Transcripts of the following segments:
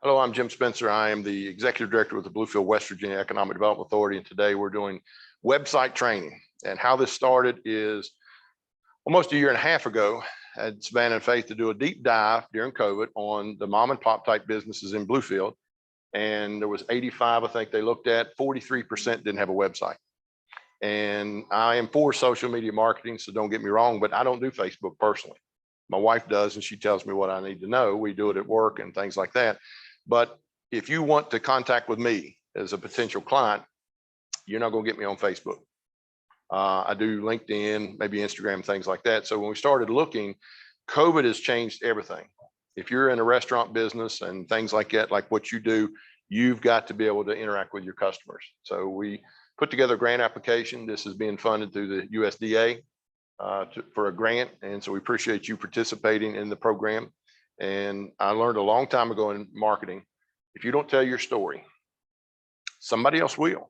Hello, I'm Jim Spencer. I am the Executive Director with the Bluefield, West Virginia Economic Development Authority, and today we're doing website training. And how this started is almost a year and a half ago, I had Savannah and Faith to do a deep dive during COVID on the mom and pop type businesses in Bluefield. And there was 85, I think they looked at, 43% didn't have a website. And I am for social media marketing, so don't get me wrong, but I don't do Facebook personally. My wife does, and she tells me what I need to know. We do it at work and things like that. But if you want to contact with me as a potential client, you're not going to get me on Facebook. I do LinkedIn, maybe Instagram, things like that. So when we started looking, COVID has changed everything. If you're in a restaurant business and things like that, like what you do, you've got to be able to interact with your customers. So we put together a grant application. This is being funded through the USDA for a grant. And so we appreciate you participating in the program. And I learned a long time ago in marketing, if you don't tell your story, somebody else will,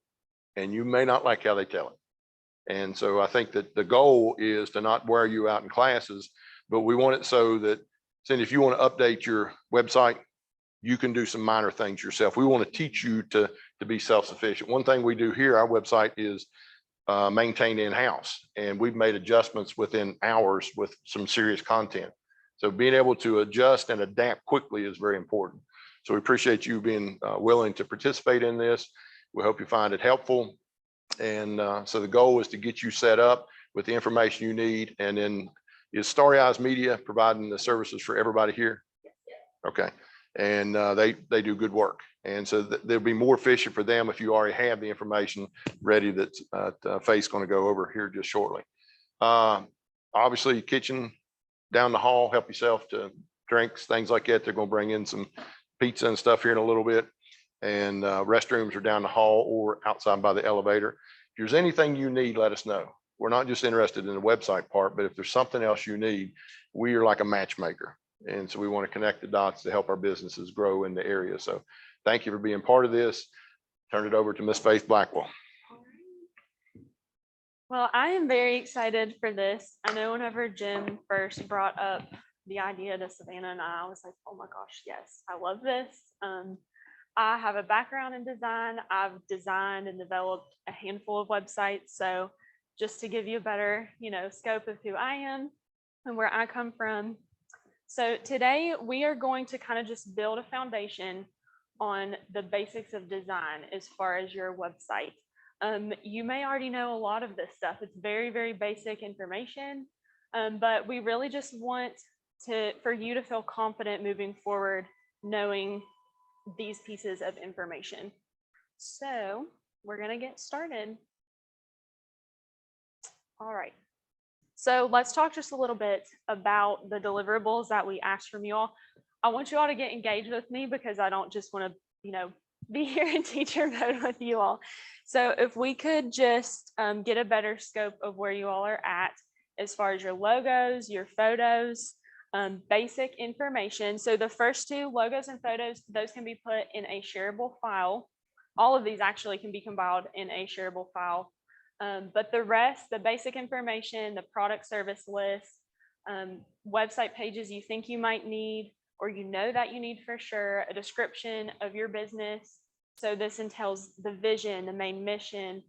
and you may not like how they tell it. And so I think that the goal is to not wear you out in classes, but we want it so that, Cindy, if you want to update your website, you can do some minor things yourself. We want to teach you to be self-sufficient. One thing we do here, our website is maintained in-house, and we've made adjustments within hours with some serious content. So being able to adjust and adapt quickly is very important. So we appreciate you being willing to participate in this. We hope you find it helpful. And so the goal is to get you set up with the information you need. And then is Starry Eyes Media providing the services for everybody here? Okay. And they do good work. And so there'll be more efficient for them if you already have the information ready that Faith's going to go over here just shortly. Obviously, kitchen down the hall, help yourself to drinks, things like that. They're going to bring in some pizza and stuff here in a little bit. And restrooms are down the hall or outside by the elevator. If there's anything you need, let us know. We're not just interested in the website part, but if there's something else you need, we are like a matchmaker. And so we want to connect the dots to help our businesses grow in the area. So thank you for being part of this. Turn it over to Miss Faith Blackwell. Well, I am very excited for this. I know whenever Jim first brought up the idea to Savannah and I was like, oh my gosh, yes, I love this. I have a background in design. I've designed and developed a handful of websites. So just to give you a better, scope of who I am and where I come from. So today we are going to kind of just build a foundation on the basics of design as far as your website. You may already know a lot of this stuff. It's very, very basic information, but we really just want for you to feel confident moving forward, knowing these pieces of information. So we're going to get started. All right. So let's talk just a little bit about the deliverables that we asked from you all. I want you all to get engaged with me because I don't just want to, be here in teacher mode with you all. So if we could just get a better scope of where you all are at as far as your logos, your photos, basic information. So the first two, logos and photos, those can be put in a shareable file. All of these actually can be compiled in a shareable file. But the rest, the basic information, the product service list, website pages you think you might need, or that you need for sure, a description of your business. So this entails the vision, the main mission,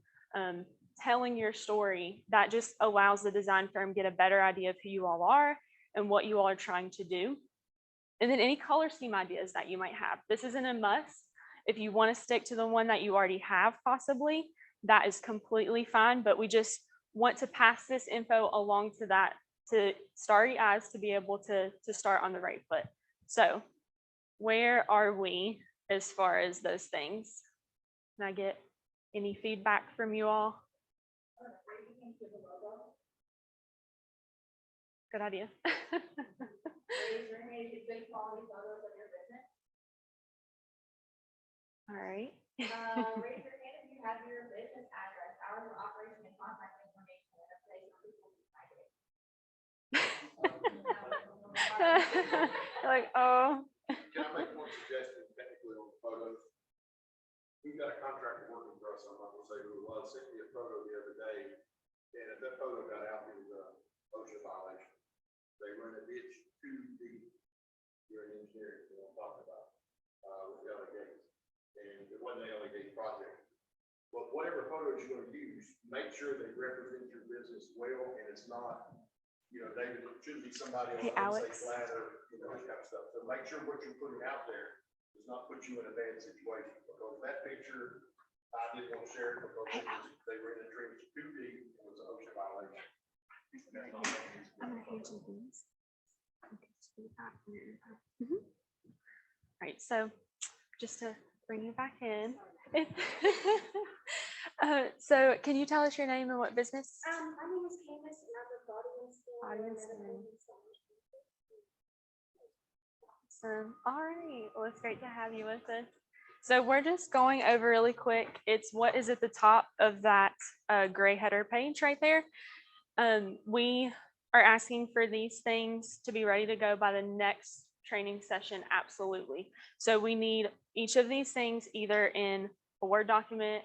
telling your story. That just allows the design firm to get a better idea of who you all are and what you all are trying to do. And then any color scheme ideas that you might have. This isn't a must. If you want to stick to the one that you already have, possibly, that is completely fine. But we just want to pass this info along to Starry Eyes to be able to start on the right foot. So where are we as far as those things? Can I get any feedback from you all? Good idea. All right. Raise your hand if you have your business address, hours of operation, and contact information in a place where people can find it. Like, oh. Can I make one suggestion technically on the photos? We've got a contractor working for us. I'm not going to say who it was. Sent me a photo the other day, and if that photo got out, it was a OSHA violation. They run a ditch too deep. You're an engineer, you know what I'm talking about. We LA and it wasn't an LA project. But whatever photos you're gonna use, make sure they represent your business well, and it's not, you know, David, it should be somebody on Hey, the Alex. ladder, you know, that kind of stuff. So make sure what you're putting out there does not put you in a bad situation, because that picture, I didn't want to share it because they were in a tree too deep, it was an ocean violation. That's not what it is. I'm gonna hand you these. Okay, just do that in your info. Mhm. All right, so just to bring you back in. So can you tell us your name and what business? My name is Candace and I'm with Audience and- All right, well, it's great to have you with us. So we're just going over really quick. It's what is at the top of that gray header page right there. We are asking for these things to be ready to go by the next training session, absolutely. So we need each of these things either in a Word document.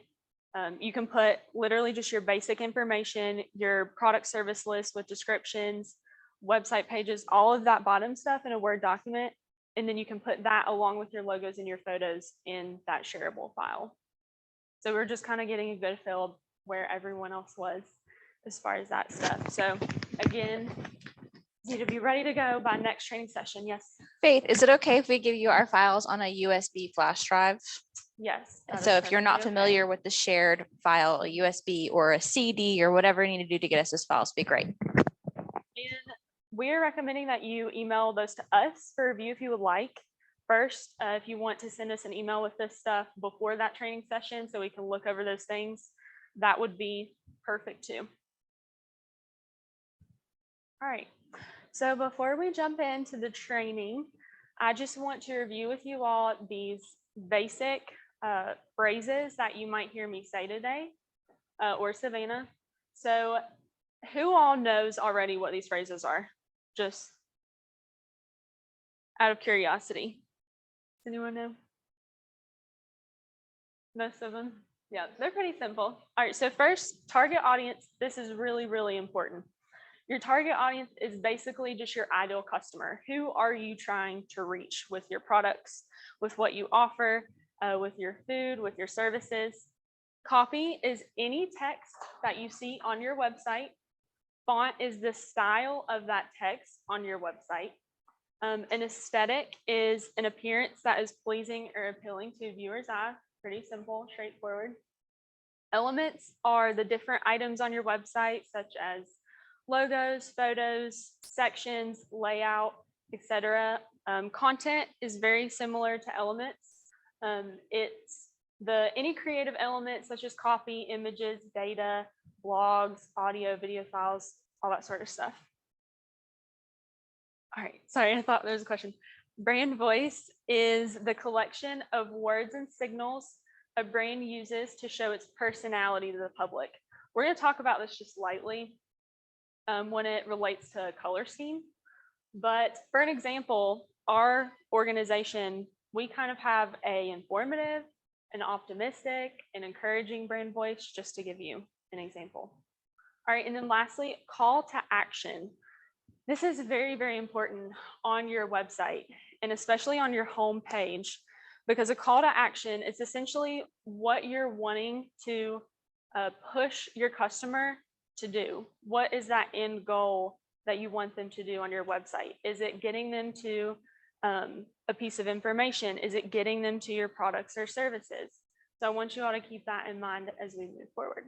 You can put literally just your basic information, your product service list with descriptions, website pages, all of that bottom stuff in a Word document. And then you can put that along with your logos and your photos in that shareable file. So we're just kind of getting a good feel of where everyone else was as far as that stuff. So again, you need to be ready to go by next training session. Yes, Faith, is it okay if we give you our files on a USB flash drive? yes. that So is if you're not perfectly okay. familiar with the shared file, a USB or a CD or whatever you need to do to get us this files, be great. And we're recommending that you email those to us for review if you would like. First, if you want to send us an email with this stuff before that training session so we can look over those things, that would be perfect too. All right, so before we jump into the training, I just want to review with you all these basic phrases that you might hear me say today, or Savannah. So who all knows already what these phrases are? Just out of curiosity. Does anyone know? Most of them? Yeah, they're pretty simple. All right, so first, target audience. This is really, really important. Your target audience is basically just your ideal customer. Who are you trying to reach with your products, with what you offer, with your food, with your services? Copy is any text that you see on your website. Font is the style of that text on your website. An aesthetic is an appearance that is pleasing or appealing to viewers' eye. Pretty simple, straightforward. Elements are the different items on your website, such as logos, photos, sections, layout, etc. Content is very similar to elements. It's any creative elements such as copy, images, data, blogs, audio, video files, all that sort of stuff. All right, sorry, I thought there was a question. Brand voice is the collection of words and signals a brand uses to show its personality to the public. We're going to talk about this just lightly when it relates to color scheme. But for an example, our organization, we kind of have an informative, an optimistic, an encouraging brand voice, just to give you an example. All right, and then lastly, call to action. This is very, very important on your website and especially on your home page, because a call to action is essentially what you're wanting to push your customer to do. What is that end goal that you want them to do on your website? Is it getting them to a piece of information? Is it getting them to your products or services? So I want you all to keep that in mind as we move forward.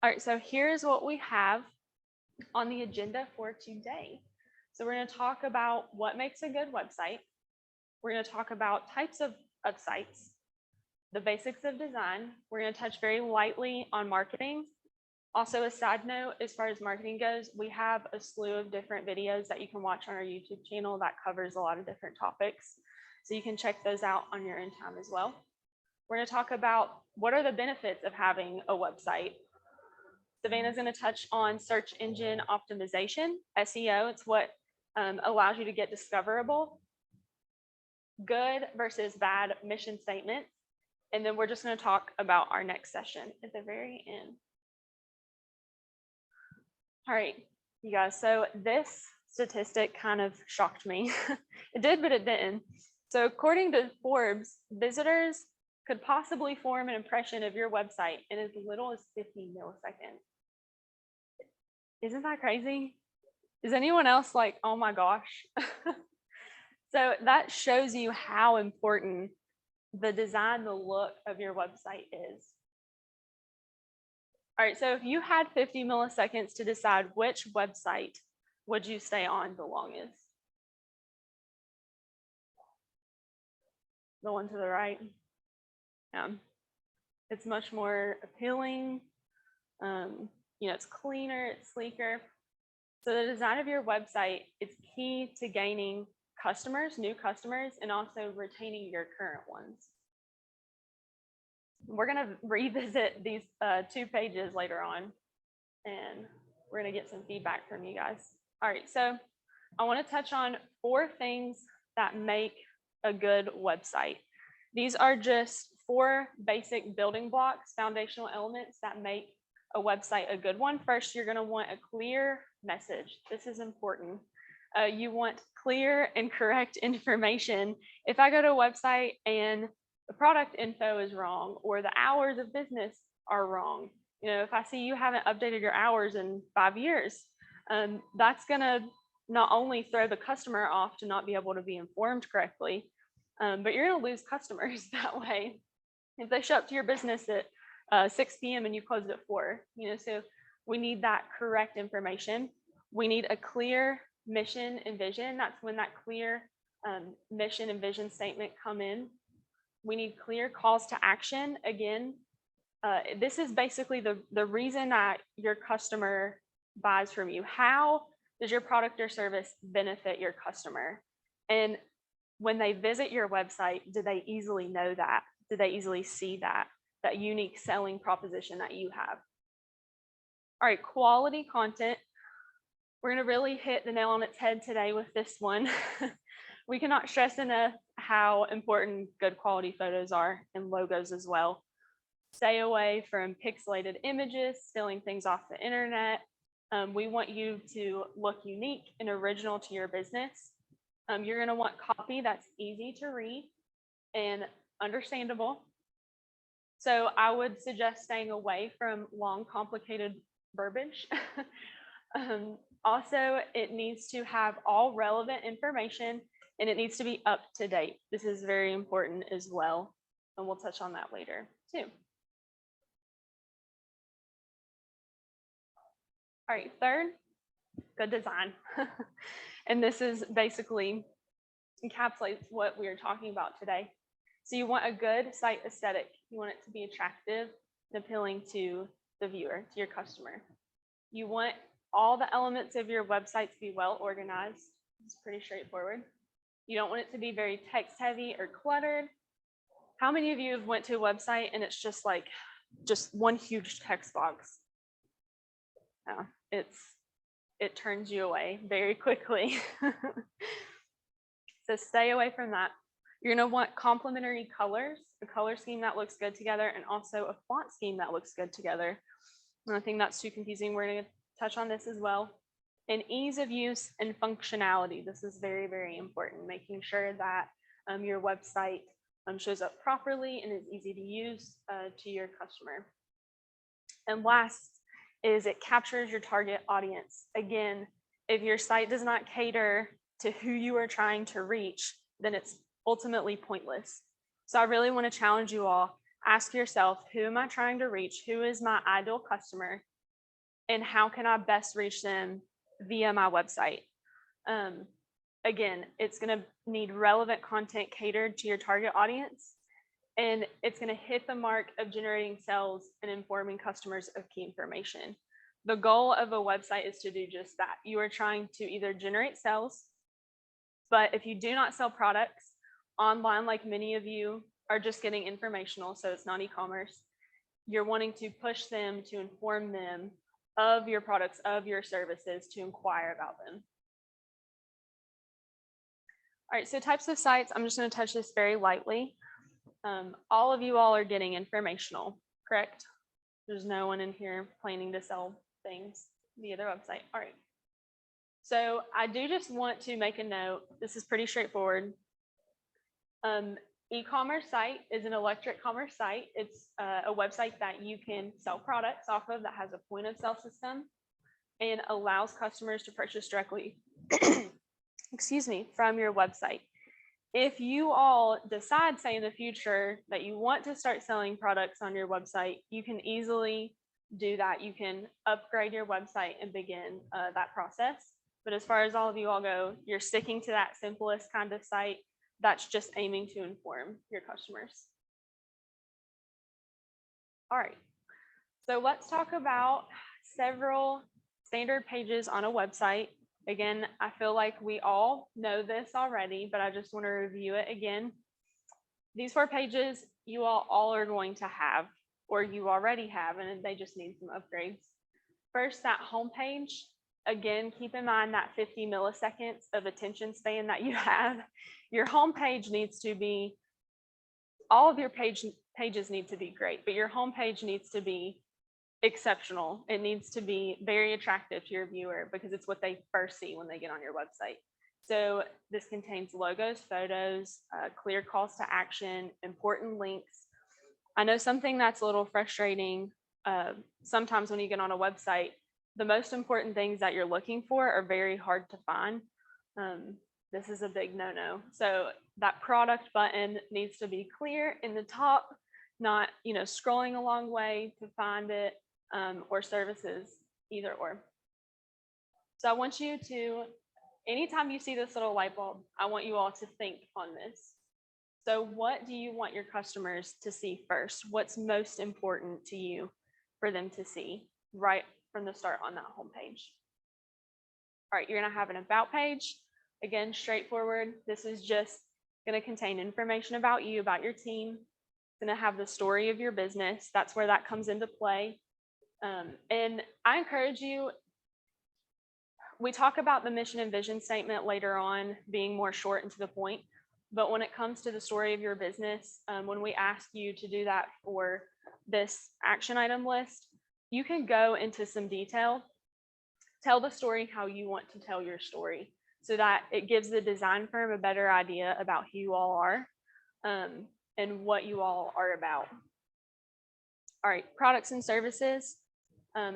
All right, so here's what we have on the agenda for today. So we're going to talk about what makes a good website. We're going to talk about types of sites, the basics of design. We're going to touch very lightly on marketing. Also, a side note, as far as marketing goes, we have a slew of different videos that you can watch on our YouTube channel that covers a lot of different topics. So you can check those out on your own time as well. We're going to talk about what are the benefits of having a website. Savannah's going to touch on search engine optimization, SEO. It's what allows you to get discoverable, good versus bad mission statements. And then we're just going to talk about our next session at the very end. All right, you guys. So this statistic kind of shocked me. It did, but it didn't. So according to Forbes, visitors could possibly form an impression of your website in as little as 50 milliseconds. Isn't that crazy? Is anyone else like, oh my gosh? So that shows you how important the design, the look of your website is. All right, so if you had 50 milliseconds to decide which website would you stay on the longest? The one to the right. It's much more appealing. It's cleaner, it's sleeker. So the design of your website is key to gaining customers, new customers, and also retaining your current ones. We're going to revisit these 2 pages later on, and we're going to get some feedback from you guys. All right, so I want to touch on 4 things that make a good website. These are just 4 basic building blocks, foundational elements that make a website a good one. First, you're going to want a clear message. This is important. You want clear and correct information. If I go to a website and the product info is wrong or the hours of business are wrong, if I see you haven't updated your hours in 5 years, that's going to not only throw the customer off to not be able to be informed correctly, but you're going to lose customers that way. If they show up to your business at 6 p.m. and you closed at 4, so we need that correct information. We need a clear mission and vision. That's when that clear mission and vision statement come in. We need clear calls to action. Again, this is basically the reason that your customer buys from you. How does your product or service benefit your customer? And when they visit your website, do they easily know that? Do they easily see that unique selling proposition that you have? All right, quality content. We're going to really hit the nail on its head today with this one. We cannot stress enough how important good quality photos are and logos as well. Stay away from pixelated images, stealing things off the internet. We want you to look unique and original to your business. You're going to want copy that's easy to read and understandable. So I would suggest staying away from long, complicated verbiage. Also, it needs to have all relevant information and it needs to be up to date. This is very important as well, and we'll touch on that later too. All right, third, good design. And this is basically encapsulates what we are talking about today. So you want a good site aesthetic. You want it to be attractive and appealing to the viewer, to your customer. You want all the elements of your website to be well organized. It's pretty straightforward. You don't want it to be very text heavy or cluttered. How many of you have went to a website and it's just like one huge text box? It turns you away very quickly. So stay away from that. You're going to want complementary colors, a color scheme that looks good together, and also a font scheme that looks good together. I don't think that's too confusing. We're going to touch on this as well. And ease of use and functionality. This is very, very important, making sure that your website shows up properly and is easy to use to your customer. And last is it captures your target audience. Again, if your site does not cater to who you are trying to reach, then it's ultimately pointless. So I really want to challenge you all. Ask yourself, who am I trying to reach? Who is my ideal customer? And how can I best reach them via my website? Again, it's going to need relevant content catered to your target audience. And it's going to hit the mark of generating sales and informing customers of key information. The goal of a website is to do just that. You are trying to either generate sales, but if you do not sell products online, like many of you are just getting informational, so it's not e-commerce, you're wanting to push them to inform them of your products, of your services, to inquire about them. All right, so types of sites, I'm just going to touch this very lightly. All of you all are getting informational, correct? There's no one in here planning to sell things via their website. All right. So I do just want to make a note. This is pretty straightforward. E-commerce site is an electric commerce site. It's a website that you can sell products off of that has a point of sale system and allows customers to purchase directly, excuse me, from your website. If you all decide, say in the future, that you want to start selling products on your website, you can easily do that. You can upgrade your website and begin that process. But as far as all of you all go, you're sticking to that simplest kind of site that's just aiming to inform your customers. All right, so let's talk about several standard pages on a website. Again, I feel like we all know this already, but I just want to review it again. These 4 pages you all are going to have, or you already have, and they just need some upgrades. First, that home page. Again, keep in mind that 50 milliseconds of attention span that you have. Your home page needs to be, all of your pages need to be great, but your home page needs to be exceptional. It needs to be very attractive to your viewer because it's what they first see when they get on your website. So this contains logos, photos, clear calls to action, important links. I know something that's a little frustrating sometimes when you get on a website, the most important things that you're looking for are very hard to find. This is a big no-no. So that product button needs to be clear in the top, not scrolling a long way to find it, or services, either or. So I want you to, anytime you see this little light bulb, I want you all to think on this. So what do you want your customers to see first? What's most important to you for them to see right from the start on that home page? All right, you're going to have an about page. Again, straightforward. This is just going to contain information about you, about your team. It's going to have the story of your business. That's where that comes into play. And I encourage you, we talk about the mission and vision statement later on being more short and to the point, but when it comes to the story of your business, when we ask you to do that for this action item list, you can go into some detail, tell the story how you want to tell your story so that it gives the design firm a better idea about who you all are and what you all are about. All right, products and services.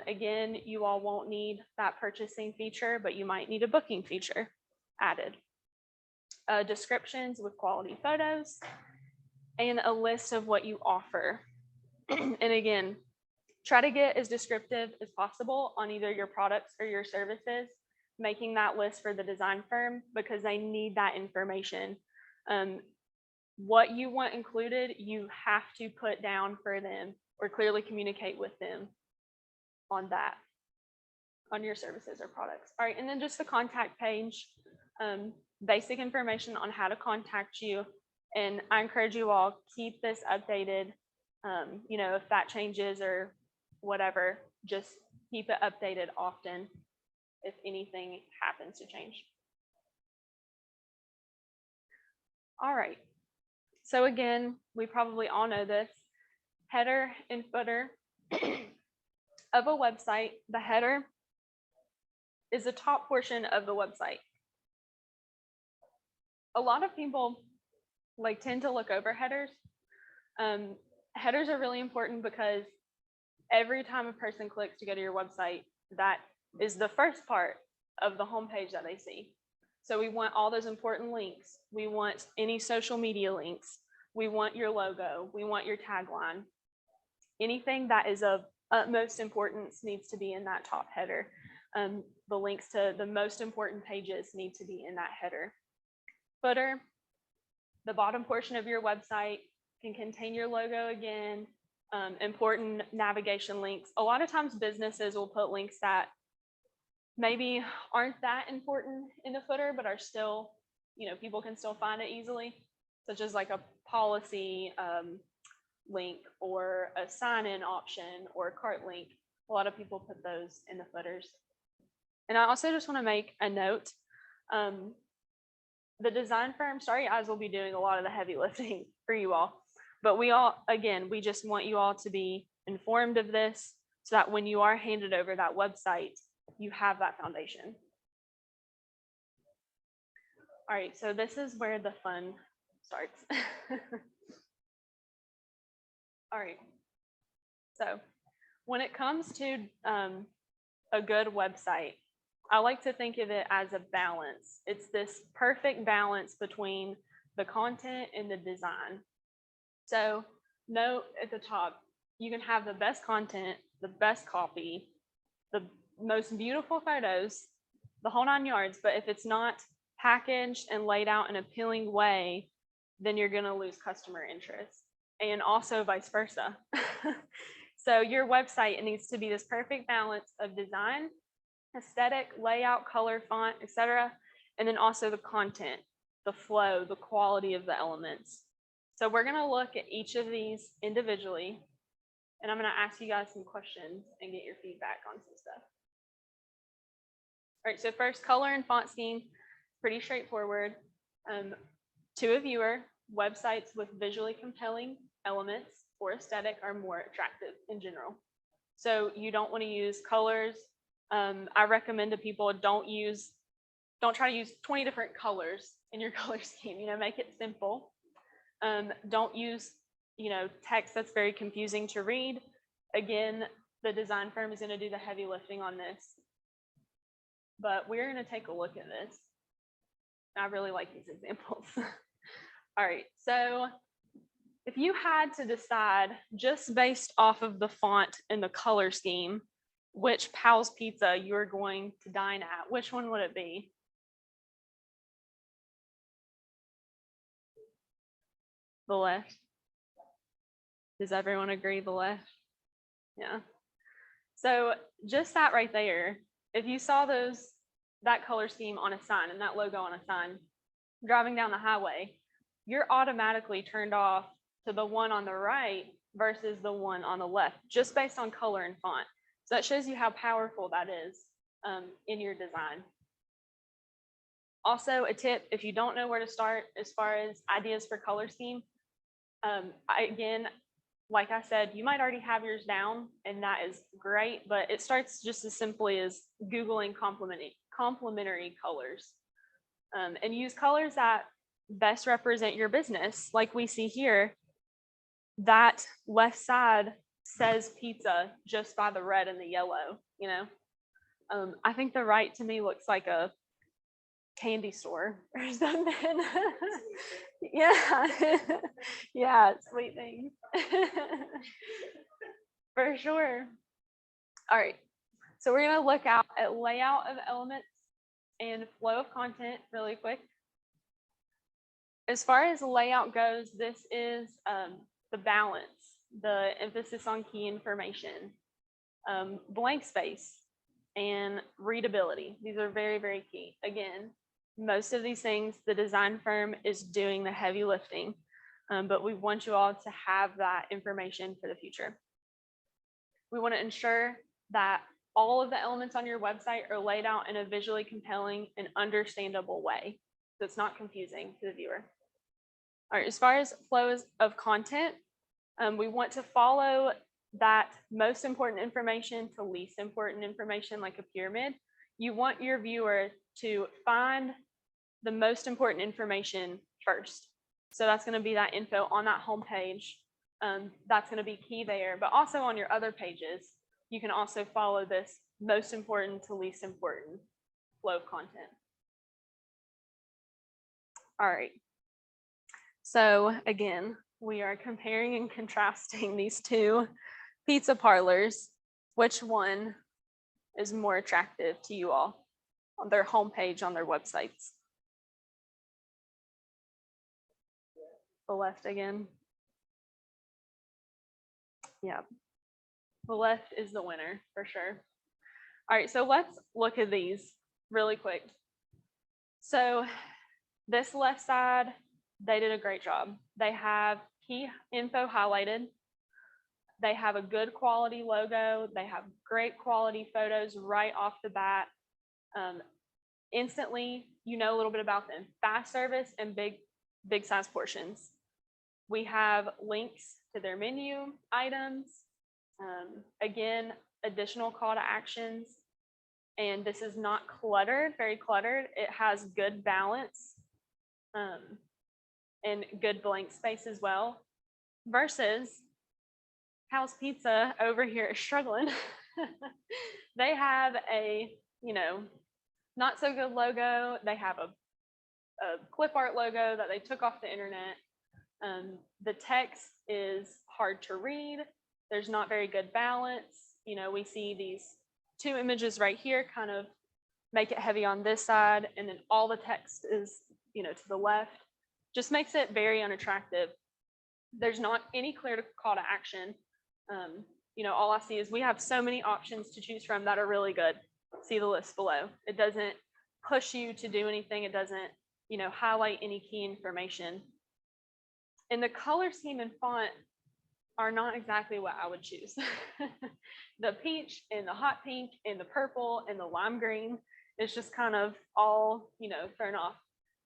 Again, you all won't need that purchasing feature, but you might need a booking feature added. Descriptions with quality photos and a list of what you offer. And again, try to get as descriptive as possible on either your products or your services, making that list for the design firm because they need that information. What you want included, you have to put down for them or clearly communicate with them on that, on your services or products. All right, and then just the contact page, basic information on how to contact you. And I encourage you all, keep this updated. If that changes or whatever, just keep it updated often if anything happens to change. All right, so again, we probably all know this, header and footer of a website. The header is the top portion of the website. A lot of people tend to look over headers. Headers are really important because every time a person clicks to go to your website, that is the first part of the homepage that they see. So we want all those important links. We want any social media links. We want your logo. We want your tagline. Anything that is of utmost importance needs to be in that top header. The links to the most important pages need to be in that header. Footer, the bottom portion of your website, can contain your logo again, important navigation links. A lot of times businesses will put links that maybe aren't that important in the footer, but are still, people can still find it easily, such as like a policy link or a sign-in option or a cart link. A lot of people put those in the footers. And I also just want to make a note. The design firm, Starry Eyes, will be doing a lot of the heavy lifting for you all. But we just want you all to be informed of this so that when you are handed over that website, you have that foundation. All right, so this is where the fun starts. All right. So when it comes to a good website, I like to think of it as a balance. It's this perfect balance between the content and the design. So note at the top, you can have the best content, the best copy, the most beautiful photos, the whole 9 yards, but if it's not packaged and laid out in an appealing way, then you're going to lose customer interest, and also vice versa. So your website, it needs to be this perfect balance of design, aesthetic, layout, color, font, etc., and then also the content, the flow, the quality of the elements. So we're going to look at each of these individually, and I'm going to ask you guys some questions and get your feedback on some stuff. All right, so first, color and font scheme, pretty straightforward. To a viewer, websites with visually compelling elements or aesthetic are more attractive in general. So you don't want to use colors. I recommend to people don't try to use 20 different colors in your color scheme. Make it simple. Don't use text that's very confusing to read. Again, the design firm is going to do the heavy lifting on this, but we're going to take a look at this. I really like these examples. All right, so if you had to decide just based off of the font and the color scheme, which Powell's Pizza you're going to dine at, which one would it be? The left. Does everyone agree the left? Yeah. So just that right there, if you saw that color scheme on a sign and that logo on a sign, driving down the highway, you're automatically turned off to the one on the right versus the one on the left, just based on color and font. So that shows you how powerful that is in your design. Also, a tip, if you don't know where to start as far as ideas for color scheme, again, like I said, you might already have yours down, and that is great, but it starts just as simply as Googling complementary colors. And use colors that best represent your business. Like we see here, that left side says pizza just by the red and the yellow, I think the right to me looks like a candy store or something. Yeah. Yeah, sweet things. For sure. All right, so we're going to look at layout of elements and flow of content really quick. As far as layout goes, this is the balance, the emphasis on key information, blank space, and readability. These are very, very key. Again, most of these things, the design firm is doing the heavy lifting, but we want you all to have that information for the future. We want to ensure that all of the elements on your website are laid out in a visually compelling and understandable way, so it's not confusing to the viewer. All right, as far as flows of content, we want to follow that most important information to least important information, like a pyramid. You want your viewer to find the most important information first. So that's going to be that info on that home page. That's going to be key there, but also on your other pages, you can also follow this most important to least important flow of content. All right. So again, we are comparing and contrasting these two pizza parlors. Which one is more attractive to you all on their homepage, on their websites? The left again. Yeah, the left is the winner for sure. All right, so let's look at these really quick. So this left side, they did a great job. They have key info highlighted. They have a good quality logo. They have great quality photos right off the bat. Instantly, you know a little bit about them. Fast service and big size portions. We have links to their menu items. Again, additional call to actions. And this is not cluttered, very cluttered. It has good balance. and good blank space as well, versus House Pizza over here is struggling. They have a, not so good logo. They have a clip art logo that they took off the internet. The text is hard to read. There's not very good balance. We see these two images right here kind of make it heavy on this side, and then all the text is, to the left. Just makes it very unattractive. There's not any clear call to action. All I see is we have so many options to choose from that are really good. See the list below. It doesn't push you to do anything. It doesn't, highlight any key information. And the color scheme and font are not exactly what I would choose. The peach and the hot pink and the purple and the lime green is just kind of all, thrown off.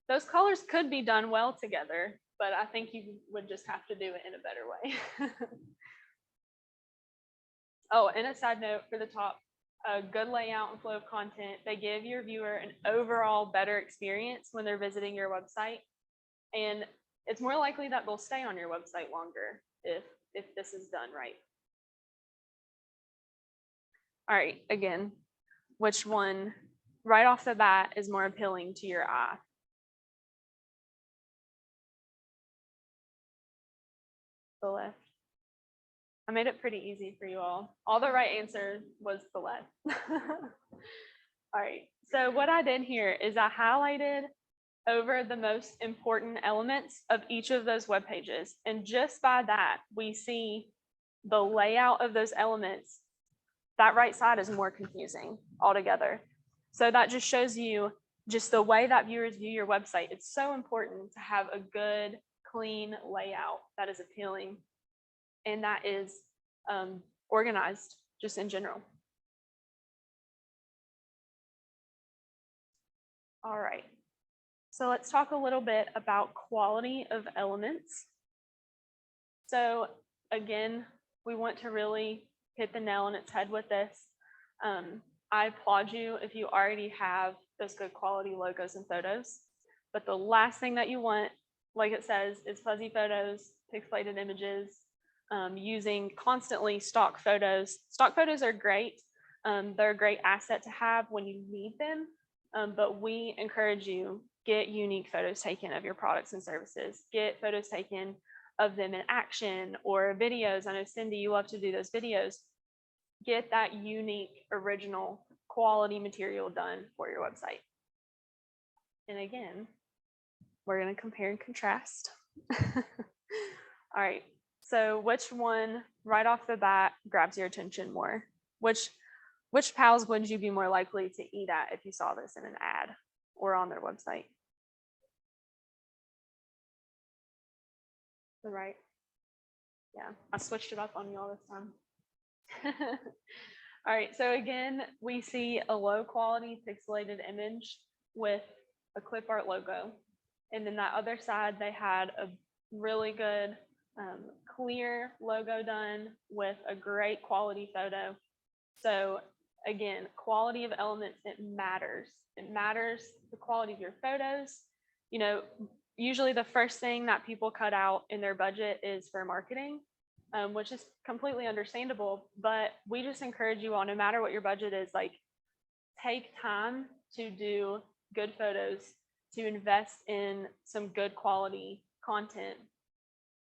Those colors could be done well together, but I think you would just have to do it in a better way. Oh, and a side note for the top, a good layout and flow of content. They give your viewer an overall better experience when they're visiting your website. And it's more likely that they'll stay on your website longer if this is done right. All right, again, which one right off the bat is more appealing to your eye? The left. I made it pretty easy for you all. All the right answer was the left. All right, so what I did here is I highlighted over the most important elements of each of those web pages. And just by that, we see the layout of those elements. That right side is more confusing altogether. So that just shows you just the way that viewers view your website. It's so important to have a good, clean layout that is appealing and that is organized just in general. All right. So let's talk a little bit about quality of elements. So again, we want to really hit the nail on its head with this. I applaud you if you already have those good quality logos and photos. But the last thing that you want, like it says, is fuzzy photos, pixelated images, using constantly stock photos. Stock photos are great. They're a great asset to have when you need them. But we encourage you, get unique photos taken of your products and services. Get photos taken of them in action or videos. I know, Cindy, you love to do those videos. Get that unique, original, quality material done for your website. And again, we're going to compare and contrast. All right. So which one right off the bat grabs your attention more? Which pals would you be more likely to eat at if you saw this in an ad or on their website? The right. Yeah, I switched it up on you all this time. All right, so again, we see a low quality pixelated image with a clip art logo. And then that other side, they had a really good clear logo done with a great quality photo. So again, quality of elements, it matters. It matters the quality of your photos. Usually the first thing that people cut out in their budget is for marketing, which is completely understandable, but we just encourage you all, no matter what your budget is, like, take time to do good photos, to invest in some good quality content.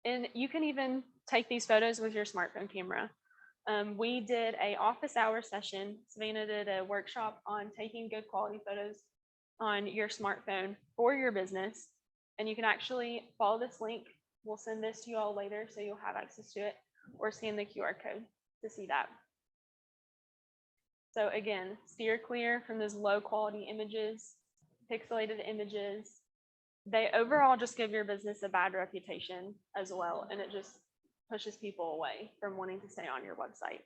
And you can even take these photos with your smartphone camera. We did an office hour session. Savannah did a workshop on taking good quality photos on your smartphone for your business. And you can actually follow this link. We'll send this to you all later so you'll have access to it, or scan the QR code to see that. So again, steer clear from those low quality images, pixelated images. They overall just give your business a bad reputation as well, and it just pushes people away from wanting to stay on your website.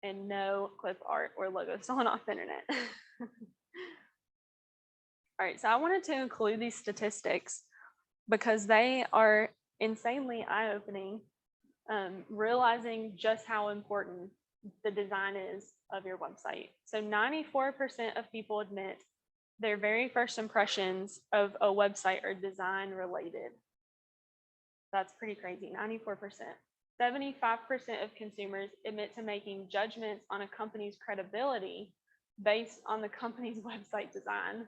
And no clip art or logo stolen off the internet. All right, so I wanted to include these statistics because they are insanely eye-opening, realizing just how important the design is of your website. So 94% of people admit their very first impressions of a website are design related. That's pretty crazy. 94%. 75% of consumers admit to making judgments on a company's credibility based on the company's website design.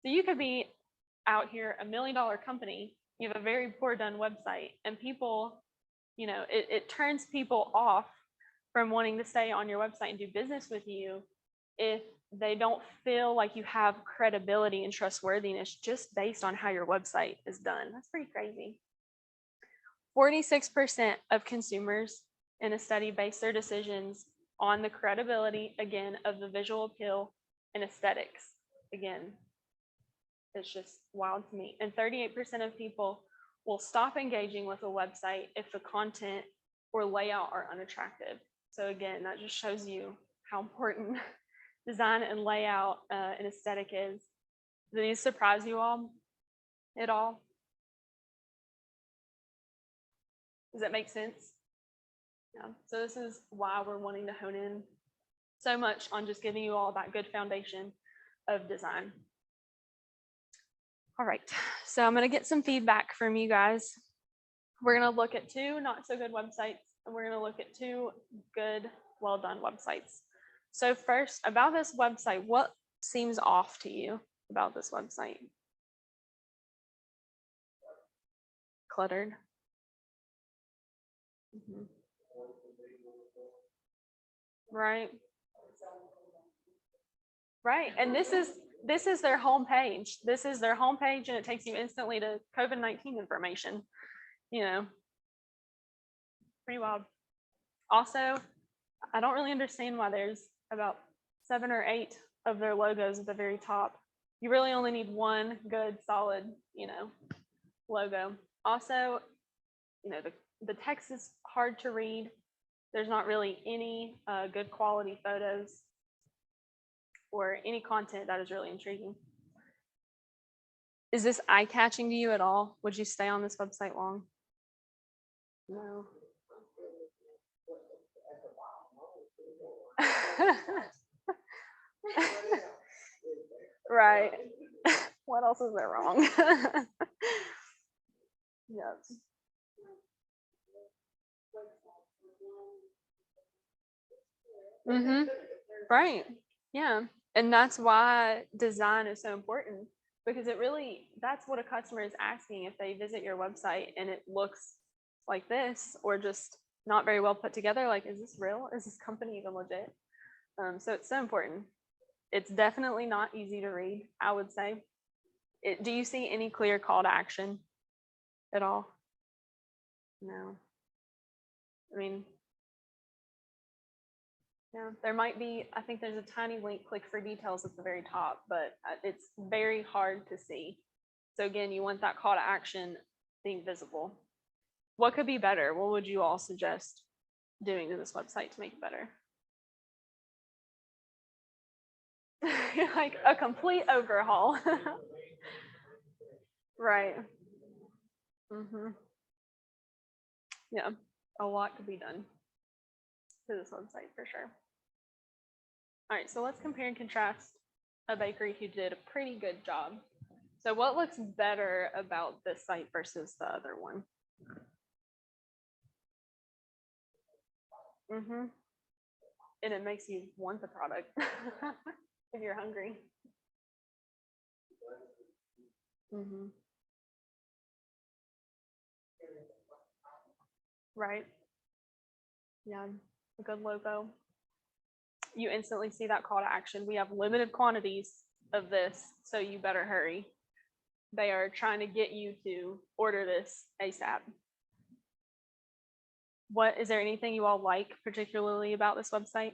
So you could be out here, $1 million company, you have a very poor done website, and people, it turns people off from wanting to stay on your website and do business with you if they don't feel like you have credibility and trustworthiness just based on how your website is done. That's pretty crazy. 46% of consumers in a study base their decisions on the credibility, again, of the visual appeal and aesthetics. Again, it's just wild to me. And 38% of people will stop engaging with a website if the content or layout are unattractive. So again, that just shows you how important design and layout and aesthetic is. Do these surprise you all at all? Does that make sense? Yeah. So this is why we're wanting to hone in so much on just giving you all that good foundation of design. All right, so I'm going to get some feedback from you guys. We're going to look at 2 not so good websites, and we're going to look at 2 good, well done websites. So first, about this website, what seems off to you about this website? Cluttered. Mhm. Right. Right, and this is their homepage. This is their homepage, and it takes you instantly to COVID-19 information. Pretty wild. Also, I don't really understand why there's about 7 or 8 of their logos at the very top. You really only need one good, solid, logo. Also, the text is hard to read. There's not really any good quality photos or any content that is really intriguing. Is this eye-catching to you at all? Would you stay on this website long? No. Right. What else is there wrong? Yes. Right. Yeah. And that's why design is so important, because that's what a customer is asking if they visit your website and it looks like this, or just not very well put together. Like, is this real? Is this company even legit? So it's so important. It's definitely not easy to read, I would say. Do you see any clear call to action at all? No. I mean, yeah, there might be, I think there's a tiny link, click for details at the very top, but it's very hard to see. So again, you want that call to action being visible. What could be better? What would you all suggest doing to this website to make it better? Like a complete overhaul. Right. Yeah, a lot could be done to this website for sure. All right, so let's compare and contrast a bakery who did a pretty good job. So what looks better about this site versus the other one? And it makes you want the product if you're hungry. Right. Yeah, a good logo. You instantly see that call to action. We have limited quantities of this, so you better hurry. They are trying to get you to order this ASAP. Is there anything you all like particularly about this website?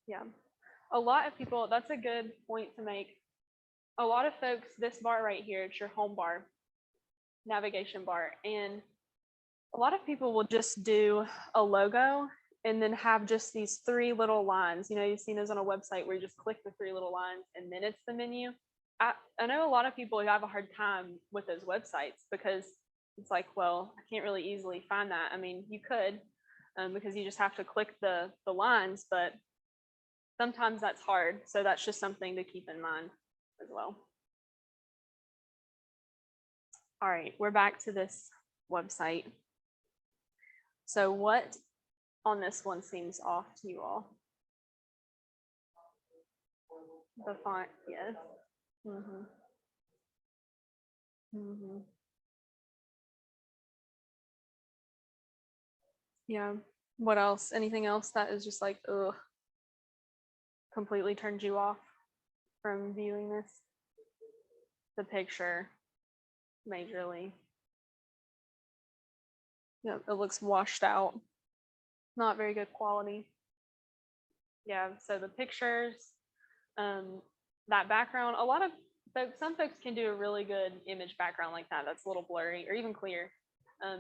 Yeah, a lot of people, that's a good point to make. A lot of folks, this bar right here, it's your home bar, navigation bar, and a lot of people will just do a logo and then have just these 3 little lines. You've seen those on a website where you just click the 3 little lines and then it's the menu. I know a lot of people who have a hard time with those websites because it's like, well, I can't really easily find that. I mean, you could, because you just have to click the lines, but sometimes that's hard. So that's just something to keep in mind as well. All right, we're back to this website. So what on this one seems off to you all? The font, yes. Mm-hmm. Mm-hmm. Yeah. What else? Anything else that is just like, ugh, completely turned you off from viewing this? The picture, majorly. Yeah, it looks washed out. Not very good quality. Yeah, so the pictures, that background, a lot of folks, some folks can do a really good image background like that. That's a little blurry or even clear.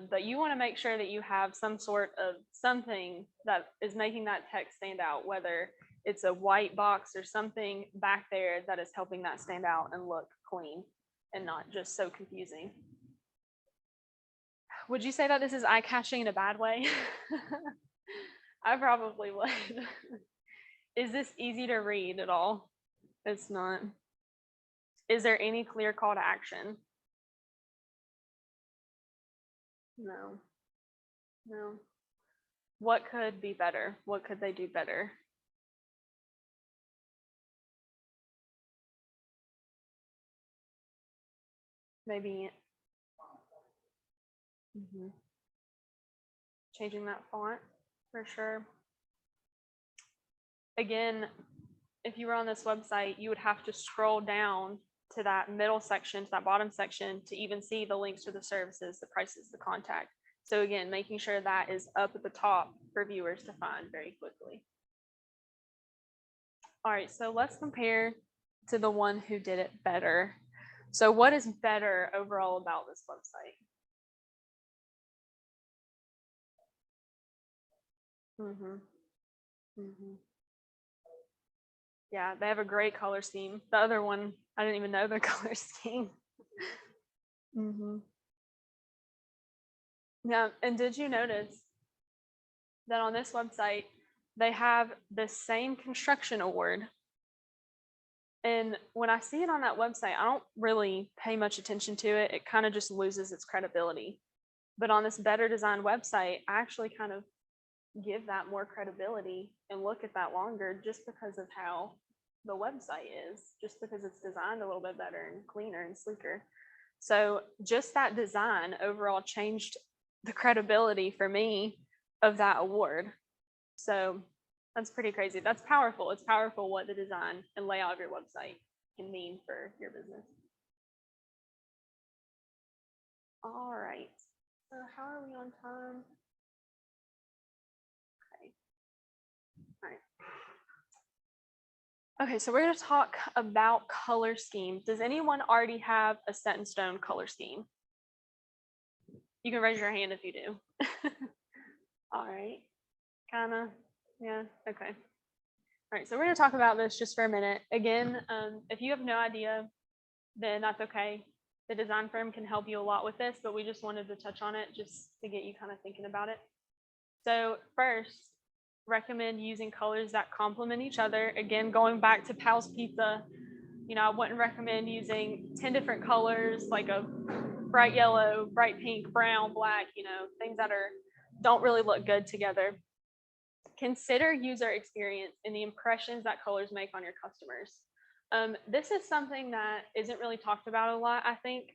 But you want to make sure that you have some sort of something that is making that text stand out, whether it's a white box or something back there that is helping that stand out and look clean and not just so confusing. Would you say that this is eye-catching in a bad way? I probably would. Is this easy to read at all? It's not. Is there any clear call to action? No. No. What could be better? What could they do better? Maybe changing that font for sure. Again, if you were on this website, you would have to scroll down to that middle section, to that bottom section, to even see the links to the services, the prices, the contact. So again, making sure that is up at the top for viewers to find very quickly. All right, so let's compare to the one who did it better. So what is better overall about this website? Yeah, they have a great color scheme. The other one, I didn't even know their color scheme. Yeah, and did you notice that on this website, they have the same construction award? And when I see it on that website, I don't really pay much attention to it. It kind of just loses its credibility. But on this Better Design website, I actually kind of give that more credibility and look at that longer just because of how the website is, just because it's designed a little bit better and cleaner and sleeker. So just that design overall changed the credibility for me of that award. So that's pretty crazy. That's powerful. It's powerful what the design and layout of your website can mean for your business. All right. So how are we on time? Okay. All right. Okay, so we're going to talk about color schemes. Does anyone already have a set in stone color scheme? You can raise your hand if you do. All right. Kind of. Yeah. Okay. All right. So we're going to talk about this just for a minute. Again, if you have no idea, then that's okay. The design firm can help you a lot with this, but we just wanted to touch on it just to get you kind of thinking about it. So first, recommend using colors that complement each other. Again, going back to Pal's Pizza, you know, I wouldn't recommend using 10 different colors, like a bright yellow, bright pink, brown, black, you know, things that don't really look good together. Consider user experience and the impressions that colors make on your customers. This is something that isn't really talked about a lot, I think,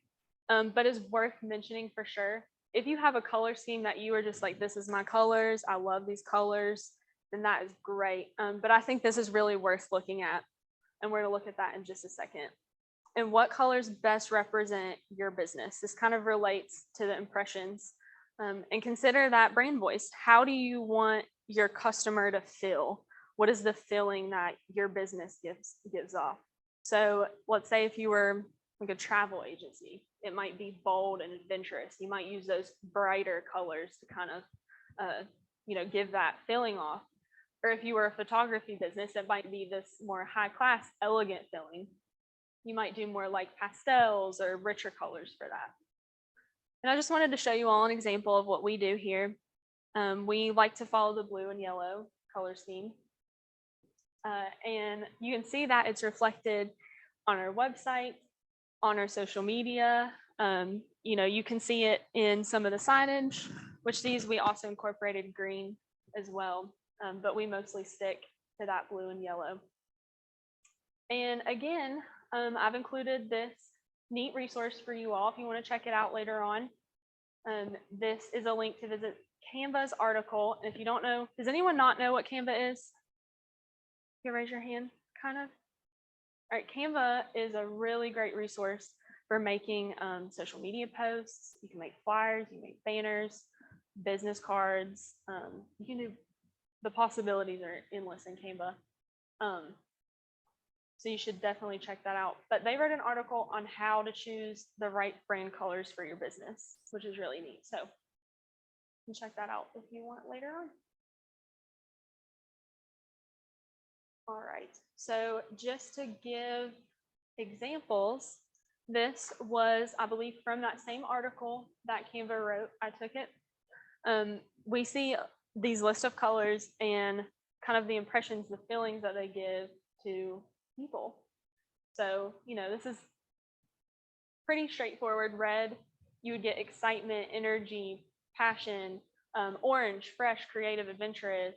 but is worth mentioning for sure. If you have a color scheme that you are just like, this is my colors, I love these colors, then that is great. But I think this is really worth looking at. And we're going to look at that in just a second. And what colors best represent your business? This kind of relates to the impressions. And consider that brand voice. How do you want your customer to feel? What is the feeling that your business gives off? So let's say if you were like a travel agency, it might be bold and adventurous. You might use those brighter colors to kind of, give that feeling off. Or if you were a photography business, it might be this more high class, elegant feeling. You might do more like pastels or richer colors for that. And I just wanted to show you all an example of what we do here. We like to follow the blue and yellow color scheme. And you can see that it's reflected on our website, on our social media. You can see it in some of the signage, which these we also incorporated green as well, but we mostly stick to that blue and yellow. And again, I've included this neat resource for you all if you want to check it out later on. This is a link to visit Canva's article. And if you don't know, does anyone not know what Canva is? You can raise your hand, kind of. All right, Canva is a really great resource for making social media posts. You can make flyers, you can make banners, business cards. You can do, the possibilities are endless in Canva. So you should definitely check that out. But they wrote an article on how to choose the right brand colors for your business, which is really neat. So you can check that out if you want later on. All right, so just to give examples, this was, I believe, from that same article that Canva wrote. I took it. We see these list of colors and kind of the impressions, the feelings that they give to people. So, this is pretty straightforward. Red, you would get excitement, energy, passion. Orange, fresh, creative, adventurous.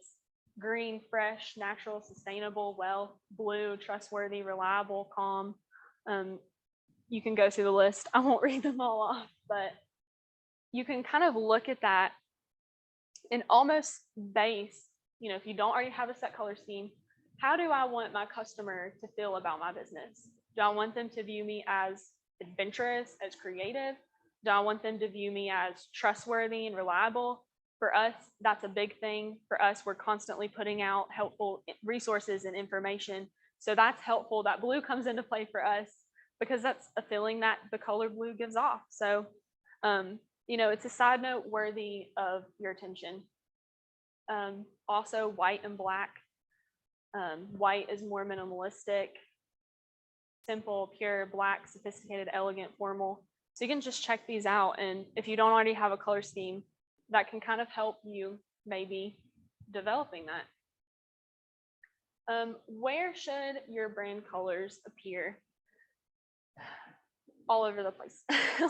Green, fresh, natural, sustainable. Wealth. Blue, trustworthy, reliable, calm. You can go through the list. I won't read them all off, but you can kind of look at that and almost base, if you don't already have a set color scheme, how do I want my customer to feel about my business? Do I want them to view me as adventurous, as creative? Do I want them to view me as trustworthy and reliable? For us, that's a big thing. For us, we're constantly putting out helpful resources and information. So that's helpful. That blue comes into play for us because that's a feeling that the color blue gives off. So, it's a side note worthy of your attention. Also, white and black. White is more minimalistic, simple, pure. Black, sophisticated, elegant, formal. So you can just check these out. And if you don't already have a color scheme, that can kind of help you maybe developing that. Where should your brand colors appear? All over the place.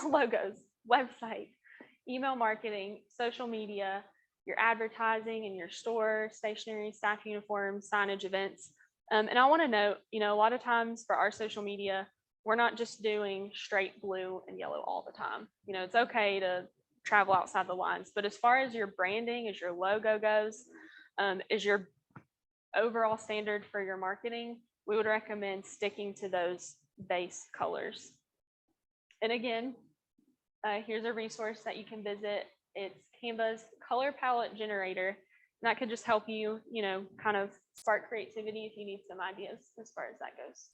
Logos, website, email marketing, social media, your advertising in your store, stationery, staff uniforms, signage, events. And I want to note, a lot of times for our social media, we're not just doing straight blue and yellow all the time. It's okay to travel outside the lines, but as far as your branding, as your logo goes, is your overall standard for your marketing, we would recommend sticking to those base colors. And again, here's a resource that you can visit. It's Canva's color palette generator. And that could just help you, kind of spark creativity if you need some ideas as far as that goes.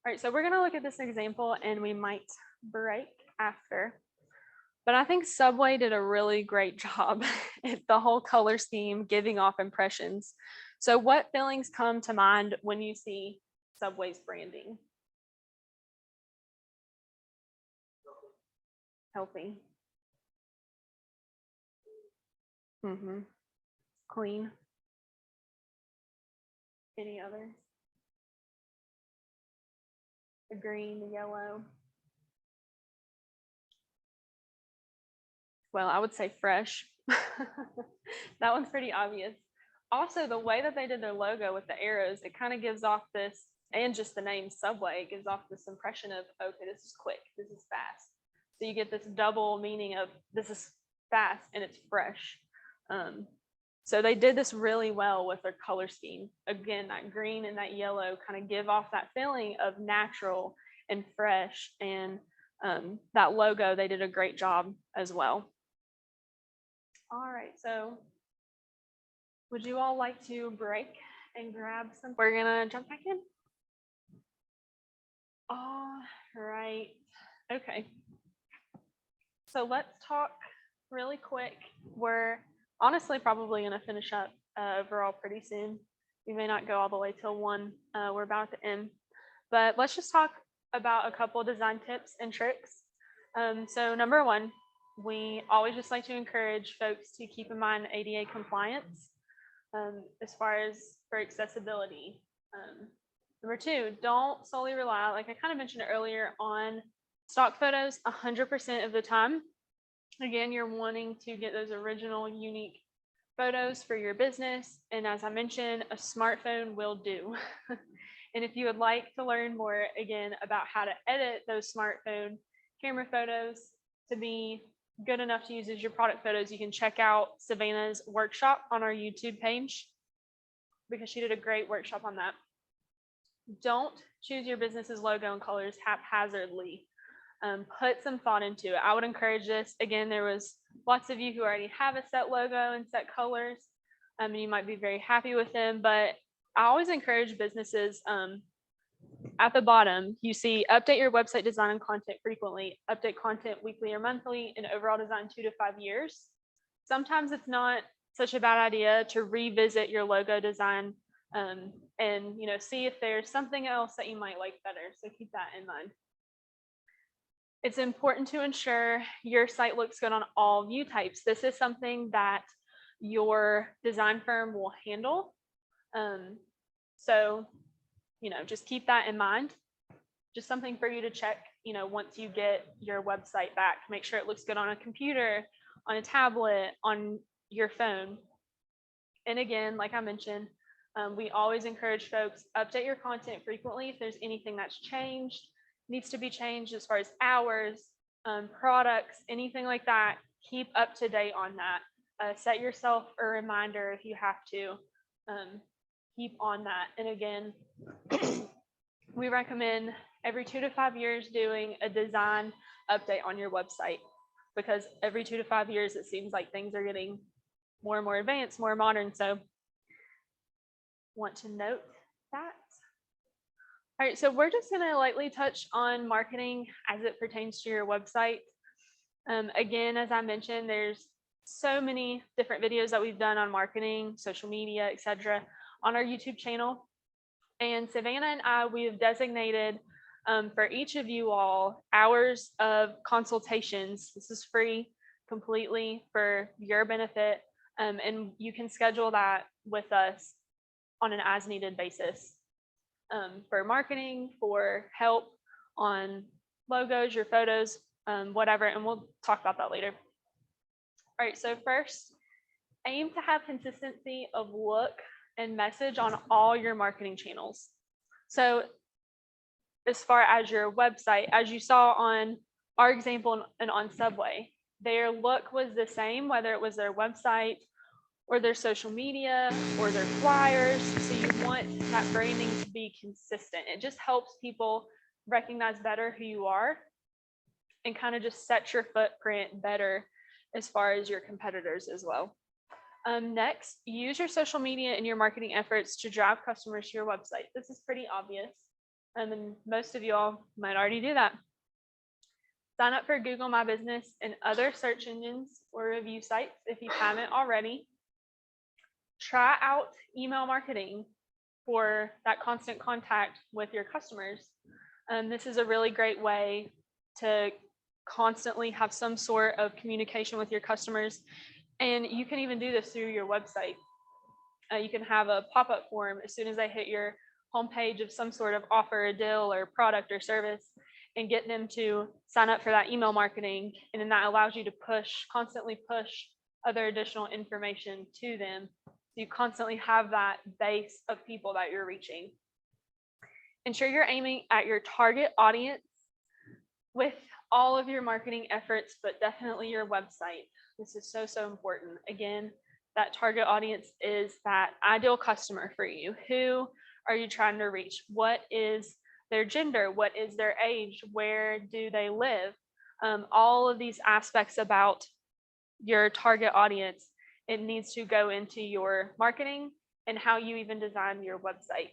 All right, so we're going to look at this example and we might break after. But I think Subway did a really great job at the whole color scheme, giving off impressions. So what feelings come to mind when you see Subway's branding? Healthy. Clean. Any others? The green, the yellow. Well, I would say fresh. That one's pretty obvious. Also, the way that they did their logo with the arrows, it kind of gives off this, and just the name Subway, it gives off this impression of, okay, this is quick, this is fast. So you get this double meaning of this is fast and it's fresh. So they did this really well with their color scheme. Again, that green and that yellow kind of give off that feeling of natural and fresh. And that logo, they did a great job as well. All right, so would you all like to break and grab some? We're gonna jump back in. All right, okay. So let's talk really quick. We're honestly probably gonna finish up overall pretty soon. We may not go all the way till 1. We're about to end, but let's just talk about a couple design tips and tricks. So number 1, we always just like to encourage folks to keep in mind ADA compliance. as far as for accessibility. Number two, don't solely rely, like I kind of mentioned earlier, on stock photos 100% of the time. Again, you're wanting to get those original, unique photos for your business. And as I mentioned, a smartphone will do. And if you would like to learn more, again, about how to edit those smartphone camera photos to be good enough to use as your product photos, you can check out Savannah's workshop on our YouTube page because she did a great workshop on that. Don't choose your business's logo and colors haphazardly. Put some thought into it. I would encourage this. Again, there was lots of you who already have a set logo and set colors, and you might be very happy with them, but I always encourage businesses, at the bottom, you see update your website design and content frequently, update content weekly or monthly, and overall design 2 to 5 years. Sometimes it's not such a bad idea to revisit your logo design, and see if there's something else that you might like better. So keep that in mind. It's important to ensure your site looks good on all view types. This is something that your design firm will handle. So, just keep that in mind. Just something for you to check, once you get your website back. Make sure it looks good on a computer, on a tablet, on your phone. And again, like I mentioned, we always encourage folks, update your content frequently. If there's anything that's changed, needs to be changed as far as hours, products, anything like that, keep up to date on that. Set yourself a reminder if you have to. Keep on that. And again, we recommend every 2 to 5 years doing a design update on your website, because every 2 to 5 years, it seems like things are getting more and more advanced, more modern. So want to note that. All right, so we're just going to lightly touch on marketing as it pertains to your website. Again, as I mentioned, there's so many different videos that we've done on marketing, social media, etc., on our YouTube channel. And Savannah and I, we have designated for each of you all hours of consultations. This is free completely for your benefit. And you can schedule that with us on an as needed basis, for marketing, for help on logos, your photos, whatever. And we'll talk about that later. All right, so first, aim to have consistency of look and message on all your marketing channels. So as far as your website, as you saw on our example and on Subway, their look was the same, whether it was their website or their social media or their flyers. So you want that branding to be consistent. It just helps people recognize better who you are and kind of just set your footprint better as far as your competitors as well. Next, use your social media and your marketing efforts to drive customers to your website. This is pretty obvious, and most of you all might already do that. Sign up for Google My Business and other search engines or review sites if you haven't already. Try out email marketing for that constant contact with your customers. This is a really great way to constantly have some sort of communication with your customers. And you can even do this through your website. You can have a pop-up form as soon as they hit your homepage of some sort of offer, a deal, or product or service, and get them to sign up for that email marketing. And then that allows you to constantly push other additional information to them. So you constantly have that base of people that you're reaching. Ensure you're aiming at your target audience with all of your marketing efforts, but definitely your website. This is so, so important. Again, that target audience is that ideal customer for you. Who are you trying to reach? What is their gender? What is their age? Where do they live? All of these aspects about your target audience, it needs to go into your marketing and how you even design your website.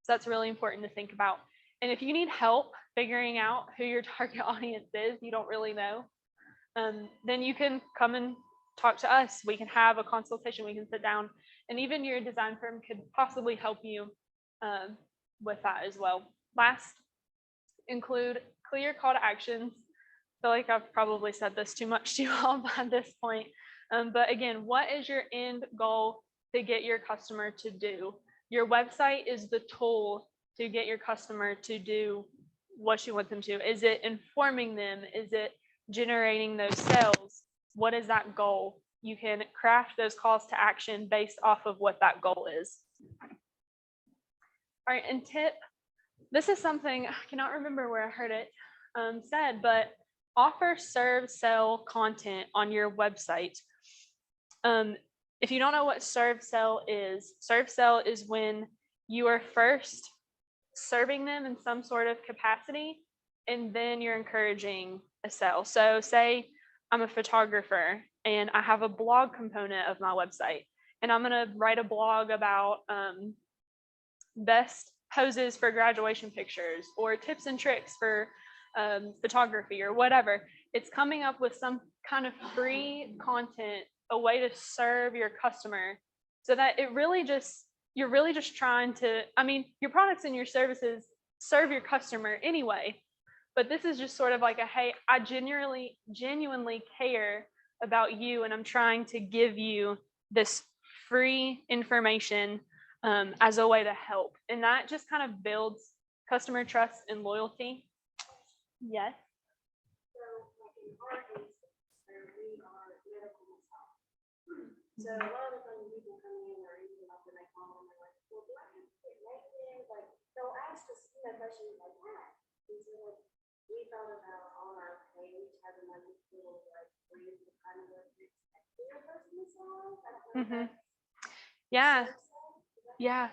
So that's really important to think about. And if you need help figuring out who your target audience is, you don't really know, then you can come and talk to us. We can have a consultation. We can sit down, and even your design firm could possibly help you with that as well. Last, include clear call to actions. I feel like I've probably said this too much to you all by this point. But again, what is your end goal to get your customer to do. Your website is the tool to get your customer to do what you want them to. Is it informing them? Is it generating those sales? What is that goal? You can craft those calls to action based off of what that goal is. All right, and tip, this is something, I cannot remember where I heard it said, but offer, serve, sell content on your website. If you don't know what serve sell is when you are first serving them in some sort of capacity, and then you're encouraging a sell. So say I'm a photographer and I have a blog component of my website, and I'm going to write a blog about best poses for graduation pictures or tips and tricks for photography or whatever. It's coming up with some kind of free content, a way to serve your customer, so that you're really just trying to, I mean, your products and your services serve your customer anyway, but this is just sort of like a, hey, I genuinely care about you, and I'm trying to give you this free information as a way to help. And that just kind of builds customer trust and loyalty. Yes. So, like in our instance, where we are medical staff. So a lot of the time people come in or even up and they call and they're like, well, do I have to get naked? Like, they'll ask us, questions like that. And so like, we thought about on our page having like this little like free kind of what you expect your person to sell. I don't know if that's Yeah. serve sell. Yeah,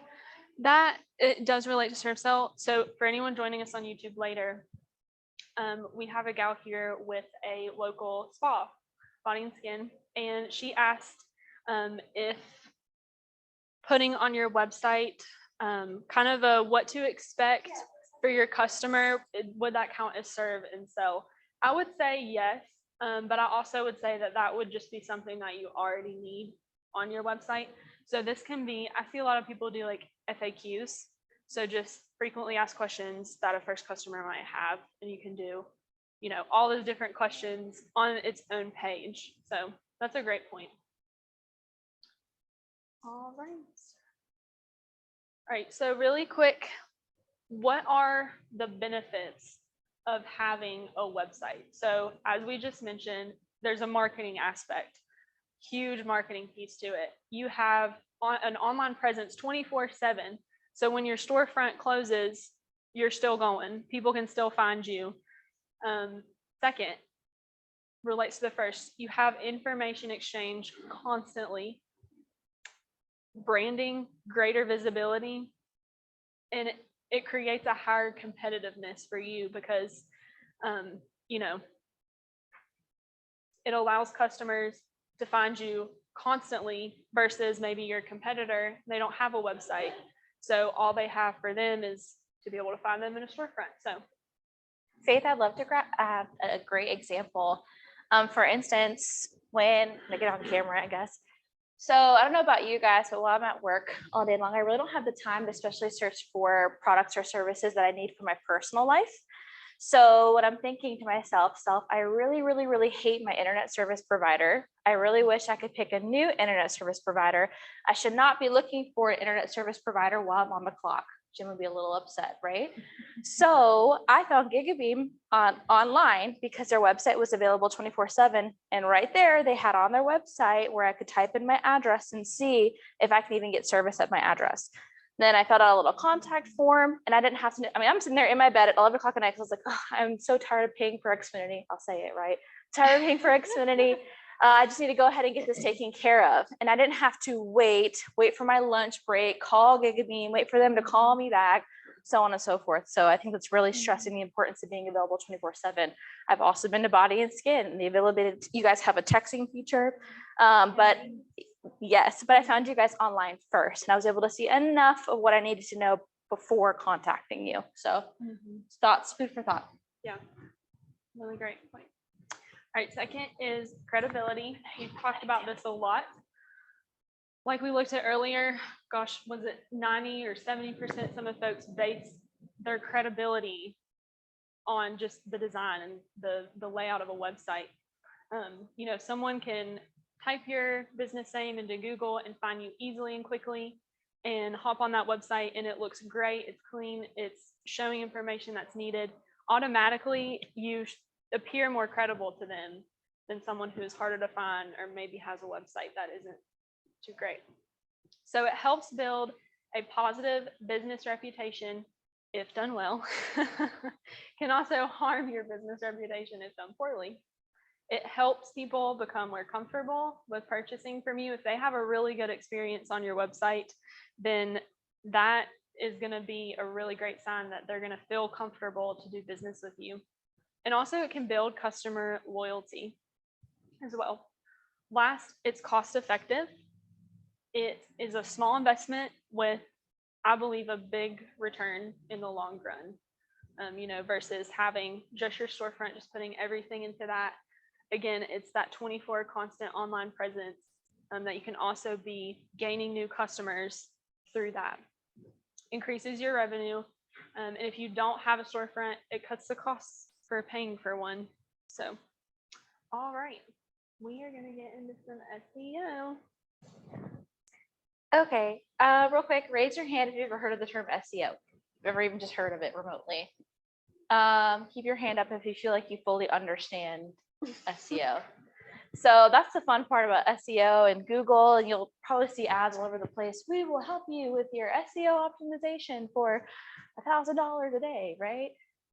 that it does relate to serve sell. So for anyone joining us on YouTube later, we have a gal here with a local spa, Body and Skin, and she asked if putting on your website kind of a what to expect for your customer, would that count as serve and sell? I would say yes, but I also would say that that would just be something that you already need on your website. So this can be, I see a lot of people do like FAQs. So just frequently asked questions that a first customer might have, and you can do, all those different questions on its own page. So that's a great point. All right. So really quick, what are the benefits of having a website? So as we just mentioned, there's a marketing aspect. Huge marketing piece to it. You have an online presence 24/7. So when your storefront closes, you're still going. People can still find you. Second, relates to the first, you have information exchange constantly. Branding, greater visibility, and it creates a higher competitiveness for you because, it allows customers to find you constantly versus maybe your competitor, they don't have a website. So all they have for them is to be able to find them in a storefront. So Faith, I'd love to grab a great example. For instance, when I get on camera, I guess. So I don't know about you guys, but while I'm at work all day long, I really don't have the time to especially search for products or services that I need for my personal life. So what I'm thinking to myself, I really, really, really hate my internet service provider. I really wish I could pick a new internet service provider. I should not be looking for an internet service provider while I'm on the clock. Jim would be a little upset, right? So I found GigaBeam online because their website was available 24/7. And right there, they had on their website where I could type in my address and see if I can even get service at my address. Then I filled out a little contact form, and I didn't have to, I'm sitting there in my bed at 11 o'clock at night because I was like, oh, I'm so tired of paying for Xfinity. I'll say it, right? Tired of paying for Xfinity. I just need to go ahead and get this taken care of. And I didn't have to wait for my lunch break, call GigaBeam, wait for them to call me back, so on and so forth. So I think that's really stressing the importance of being available 24/7. I've also been to Body and Skin, and the availability, you guys have a texting feature, but yes, but I found you guys online first, and I was able to see enough of what I needed to know before contacting you. So thoughts, food for thought. yeah, really great point. All right, second is credibility. We've talked about this a lot. Like we looked at earlier, gosh, was it 90 or 70% some of folks base their credibility on just the design and the layout of a website. Someone can type your business name into Google and find you easily and quickly and hop on that website and it looks great, it's clean, it's showing information that's needed, automatically you appear more credible to them than someone who is harder to find or maybe has a website that isn't too great. So it helps build a positive business reputation if done well. Can also harm your business reputation if done poorly. It helps people become more comfortable with purchasing from you. If they have a really good experience on your website, then that is going to be a really great sign that they're going to feel comfortable to do business with you. And also it can build customer loyalty as well. Last, it's cost effective. It is a small investment with, I believe, a big return in the long run, versus having just your storefront, just putting everything into that. Again, it's that 24 constant online presence that you can also be gaining new customers through that. Increases your revenue. And if you don't have a storefront, it cuts the costs for paying for one. So, all right, we are going to get into some SEO. Okay, real quick, raise your hand if you've ever heard of the term SEO, ever even just heard of it remotely. Keep your hand up if you feel like you fully understand SEO. So that's the fun part about SEO and Google, and you'll probably see ads all over the place. We will help you with your SEO optimization for $1,000 a day, right?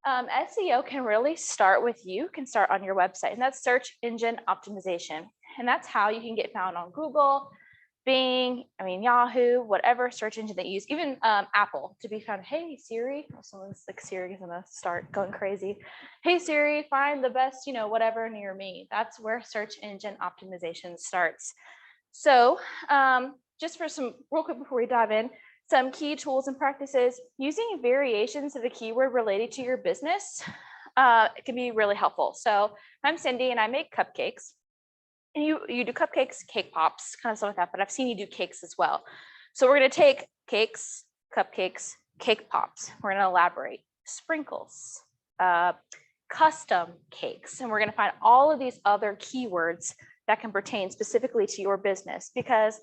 SEO can really start with you, can start on your website, and that's search engine optimization. And that's how you can get found on Google, Bing, Yahoo, whatever search engine they use, even Apple, to be found. Hey Siri, someone's like, Siri is gonna start going crazy. Hey Siri, find the best, whatever near me. That's where search engine optimization starts. So just for some real quick before we dive in, some key tools and practices, using variations of a keyword related to your business it can be really helpful. So I'm Cindy and I make cupcakes. And you do cupcakes, cake pops, kind of stuff like that, but I've seen you do cakes as well. So we're going to take cakes, cupcakes, cake pops. We're going to elaborate sprinkles, custom cakes, and we're going to find all of these other keywords that can pertain specifically to your business, because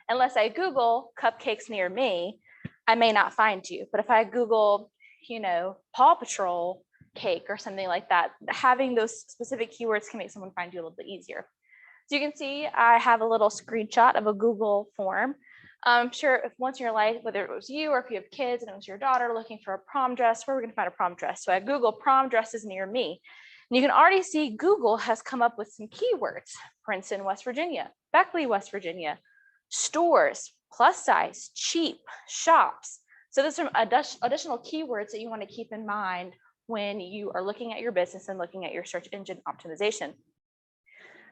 unless I Google cupcakes near me, I may not find you. But if I Google, Paw Patrol cake or something like that, having those specific keywords can make someone find you a little bit easier. So you can see I have a little screenshot of a Google form. I'm sure if once in your life, whether it was you or if you have kids and it was your daughter looking for a prom dress, where we're going to find a prom dress. So I Google prom dresses near me. And you can already see Google has come up with some keywords. Princeton, West Virginia, Beckley, West Virginia, stores, plus size, cheap, shops. So there's some additional keywords that you want to keep in mind when you are looking at your business and looking at your search engine optimization.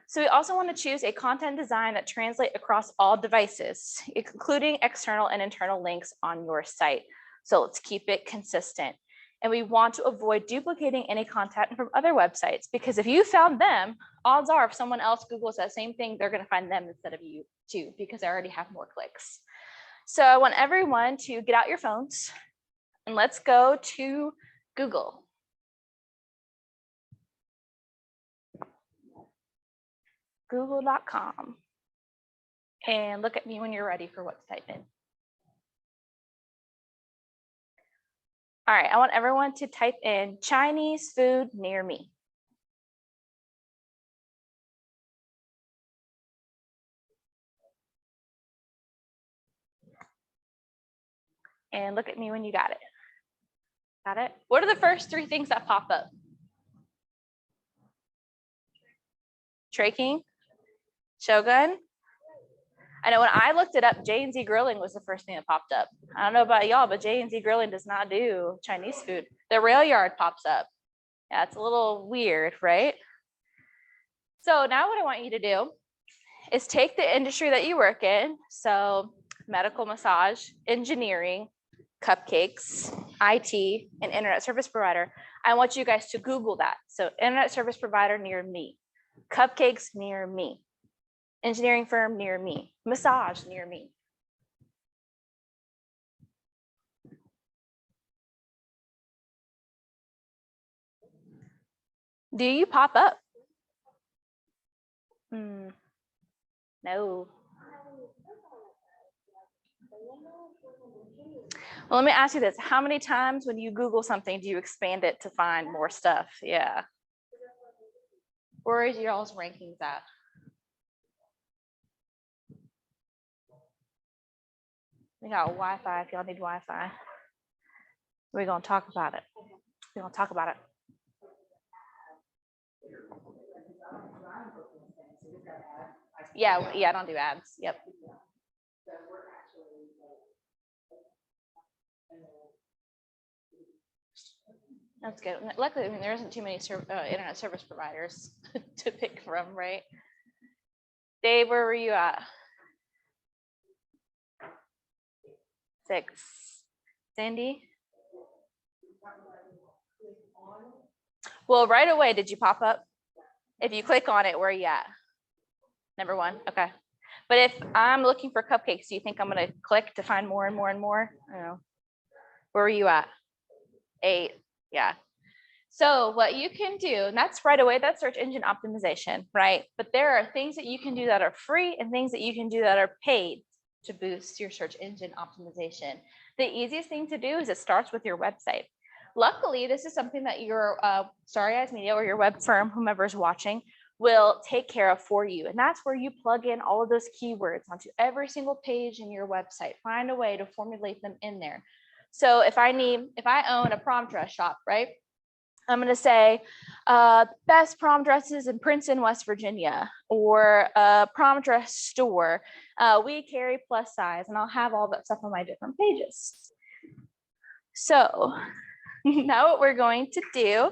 So we also want to choose a content design that translates across all devices, including external and internal links on your site. So let's keep it consistent. And we want to avoid duplicating any content from other websites, because if you found them, odds are if someone else Googles that same thing, they're going to find them instead of you too, because they already have more clicks. So I want everyone to get out your phones and let's go to Google. Google.com, and look at me when you're ready for what to type in. All right, I want everyone to type in Chinese food near me. And look at me when you got it. Got it? What are the first three things that pop up? Traking, Shogun. I know when I looked it up, J&Z Grilling was the first thing that popped up. I don't know about y'all, but J&Z Grilling does not do Chinese food. The rail yard pops up. Yeah, it's a little weird, right? So now what I want you to do is take the industry that you work in. So medical, massage, engineering, cupcakes, IT, and internet service provider. I want you guys to Google that. So internet service provider near me, cupcakes near me, engineering firm near me, massage near me. Do you pop up? No. Well, let me ask you this. How many times when you Google something, do you expand it to find more stuff? Yeah. Where is y'all's rankings at? We got Wi-Fi if y'all need Wi-Fi. We're going to talk about it. We're going to talk about it. Yeah, I don't do ads. Yep. That's good. Luckily, I mean, there isn't too many internet service providers to pick from, right? Dave, where were you at? 6. Sandy? Well, right away, did you pop up? If you click on it, where are you at? Number 1, okay. But if I'm looking for cupcakes, do you think I'm gonna click to find more and more and more? I don't know. Where are you at? 8, yeah. So what you can do, and that's right away, that's search engine optimization, right? But there are things that you can do that are free and things that you can do that are paid to boost your search engine optimization. The easiest thing to do is it starts with your website. Luckily, this is something that your Starry Eyes Media or your web firm, whomever is watching, will take care of for you. And that's where you plug in all of those keywords onto every single page in your website. Find a way to formulate them in there. So if I own a prom dress shop, right? I'm going to say best prom dresses in Princeton, West Virginia, or prom dress store. We carry plus size, and I'll have all that stuff on my different pages. So now what we're going to do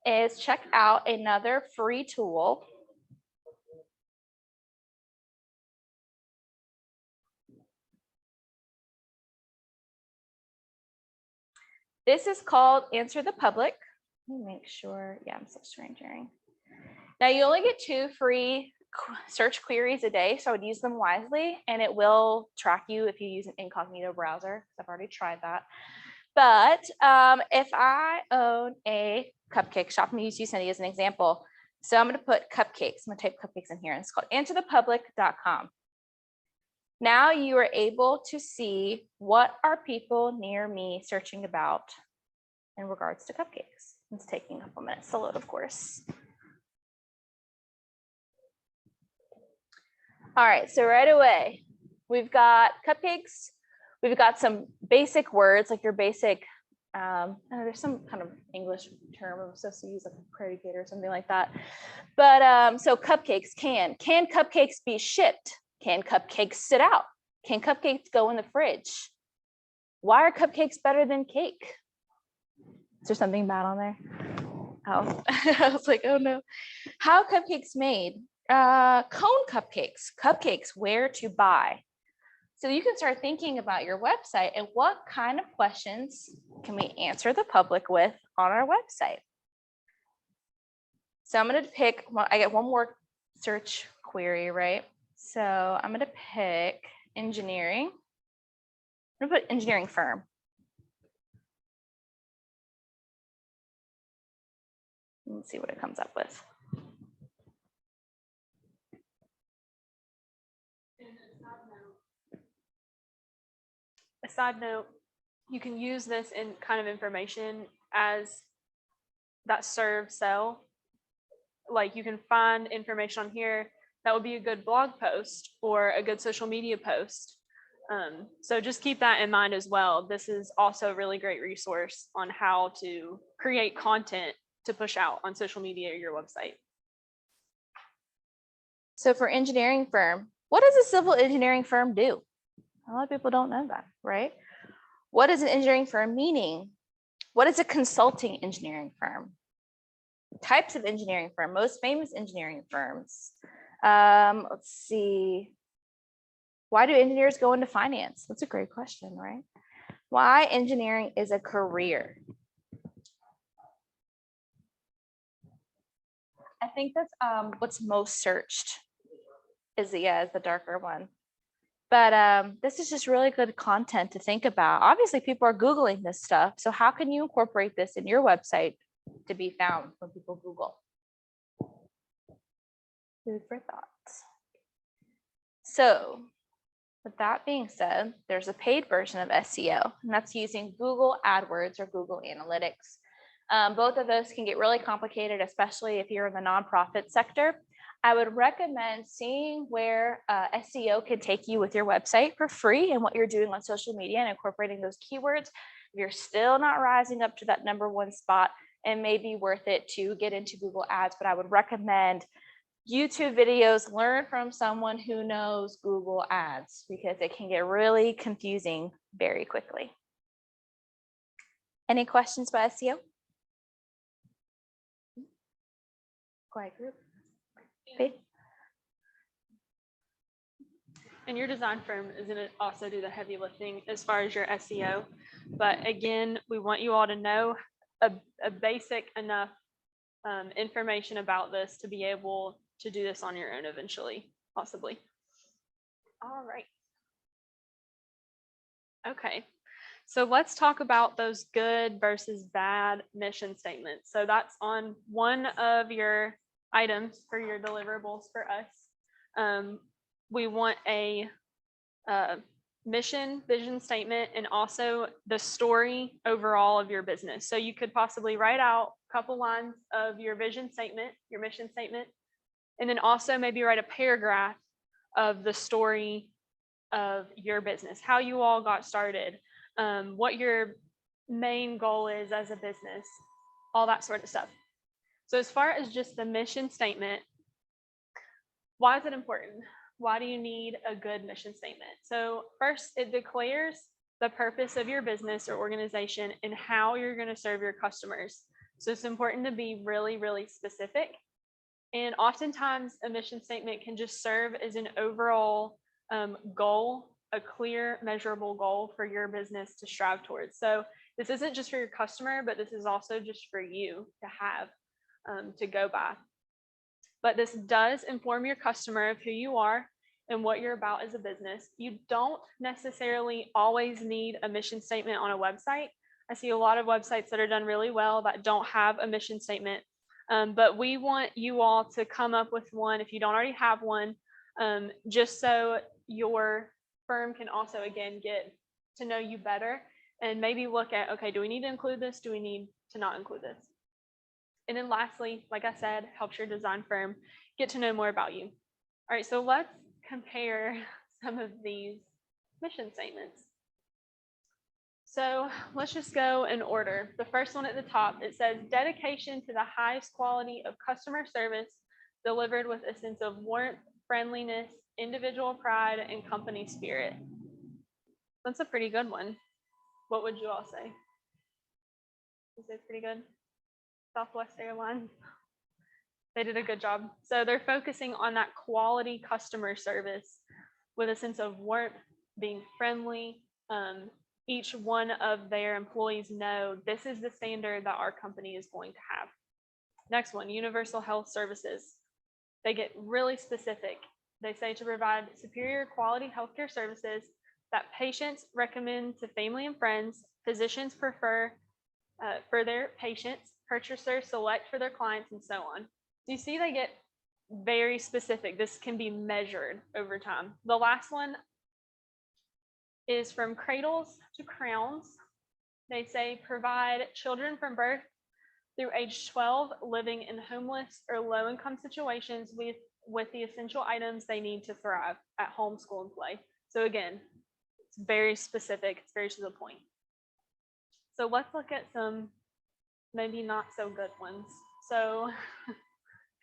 is check out another free tool. This is called Answer the Public. Let me make sure. Yeah, I'm still sharing. Now you only get 2 free search queries a day, so I would use them wisely, and it will track you if you use an incognito browser. I've already tried that. But if I own a cupcake shop, I'm going to use Cindy as an example. So I'm going to put cupcakes. I'm going to type cupcakes in here, and it's called answerthepublic.com. Now you are able to see what are people near me searching about in regards to cupcakes. It's taking a couple minutes to load, of course. All right, so right away, we've got cupcakes. We've got some basic words, like your basic, I know there's some kind of English term I'm supposed to use, like a predicate or something like that. But so cupcakes, can cupcakes be shipped? Can cupcakes sit out? Can cupcakes go in the fridge? Why are cupcakes better than cake? Is there something bad on there? Oh, I was like, oh no. How are cupcakes made? Cone cupcakes, where to buy. So you can start thinking about your website and what kind of questions can we answer the public with on our website. So I'm going to pick, well, I get one more search query, right? So I'm going to pick engineering. I'm going to put engineering firm. Let's see what it comes up with. A side note, you can use this in kind of information as that serve sell. Like you can find information on here that would be a good blog post or a good social media post. So just keep that in mind as well. This is also a really great resource on how to create content to push out on social media or your website. So for engineering firm, what does a civil engineering firm do? A lot of people don't know that, right? What is an engineering firm meaning? What is a consulting engineering firm? Types of engineering firm, most famous engineering firms. Let's see. Why do engineers go into finance? That's a great question, right? Why engineering is a career. I think that's what's most searched is the darker one. But this is just really good content to think about. Obviously, people are Googling this stuff. So how can you incorporate this in your website to be found when people Google? Food for thought. So with that being said, there's a paid version of SEO, and that's using Google AdWords or Google Analytics. Both of those can get really complicated, especially if you're in the nonprofit sector. I would recommend seeing where SEO can take you with your website for free and what you're doing on social media and incorporating those keywords. If you're still not rising up to that #1 spot, it may be worth it to get into Google Ads, but I would recommend YouTube videos, learn from someone who knows Google Ads because it can get really confusing very quickly. Any questions about SEO? Quiet group. Faith? And your design firm is going to also do the heavy lifting as far as your SEO. But again, we want you all to know a basic enough information about this to be able to do this on your own eventually, possibly. All right. Okay. So let's talk about those good versus bad mission statements. So that's on one of your items for your deliverables for us. We want a mission, vision statement, and also the story overall of your business. So you could possibly write out a couple lines of your vision statement, your mission statement, and then also maybe write a paragraph of the story of your business, how you all got started, what your main goal is as a business, all that sort of stuff. So as far as just the mission statement, why is it important? Why do you need a good mission statement? So first, it declares the purpose of your business or organization and how you're going to serve your customers. So it's important to be really, really specific. And oftentimes a mission statement can just serve as an overall goal, a clear, measurable goal for your business to strive towards. So this isn't just for your customer, but this is also just for you to have to go by. But this does inform your customer of who you are and what you're about as a business. You don't necessarily always need a mission statement on a website. I see a lot of websites that are done really well that don't have a mission statement. But we want you all to come up with one if you don't already have one, just so your firm can also, again, get to know you better and maybe look at, okay, do we need to include this? Do we need to not include this? And then lastly, like I said, helps your design firm get to know more about you. All right, so let's compare some of these mission statements. So let's just go in order. The first one at the top, it says dedication to the highest quality of customer service delivered with a sense of warmth, friendliness, individual pride, and company spirit. That's a pretty good one. What would you all say? Is it pretty good? Southwest Airlines. They did a good job. So they're focusing on that quality customer service with a sense of warmth, being friendly. Each one of their employees know this is the standard that our company is going to have. Next one, universal health services. They get really specific. They say to provide superior quality healthcare services that patients recommend to family and friends, physicians prefer for their patients, purchasers select for their clients, and so on. You see, they get very specific. This can be measured over time. The last one is from cradles to crowns. They say provide children from birth through age 12 living in homeless or low-income situations with the essential items they need to thrive at home, school, and play. So again, it's very specific. It's very to the point. So let's look at some maybe not so good ones. So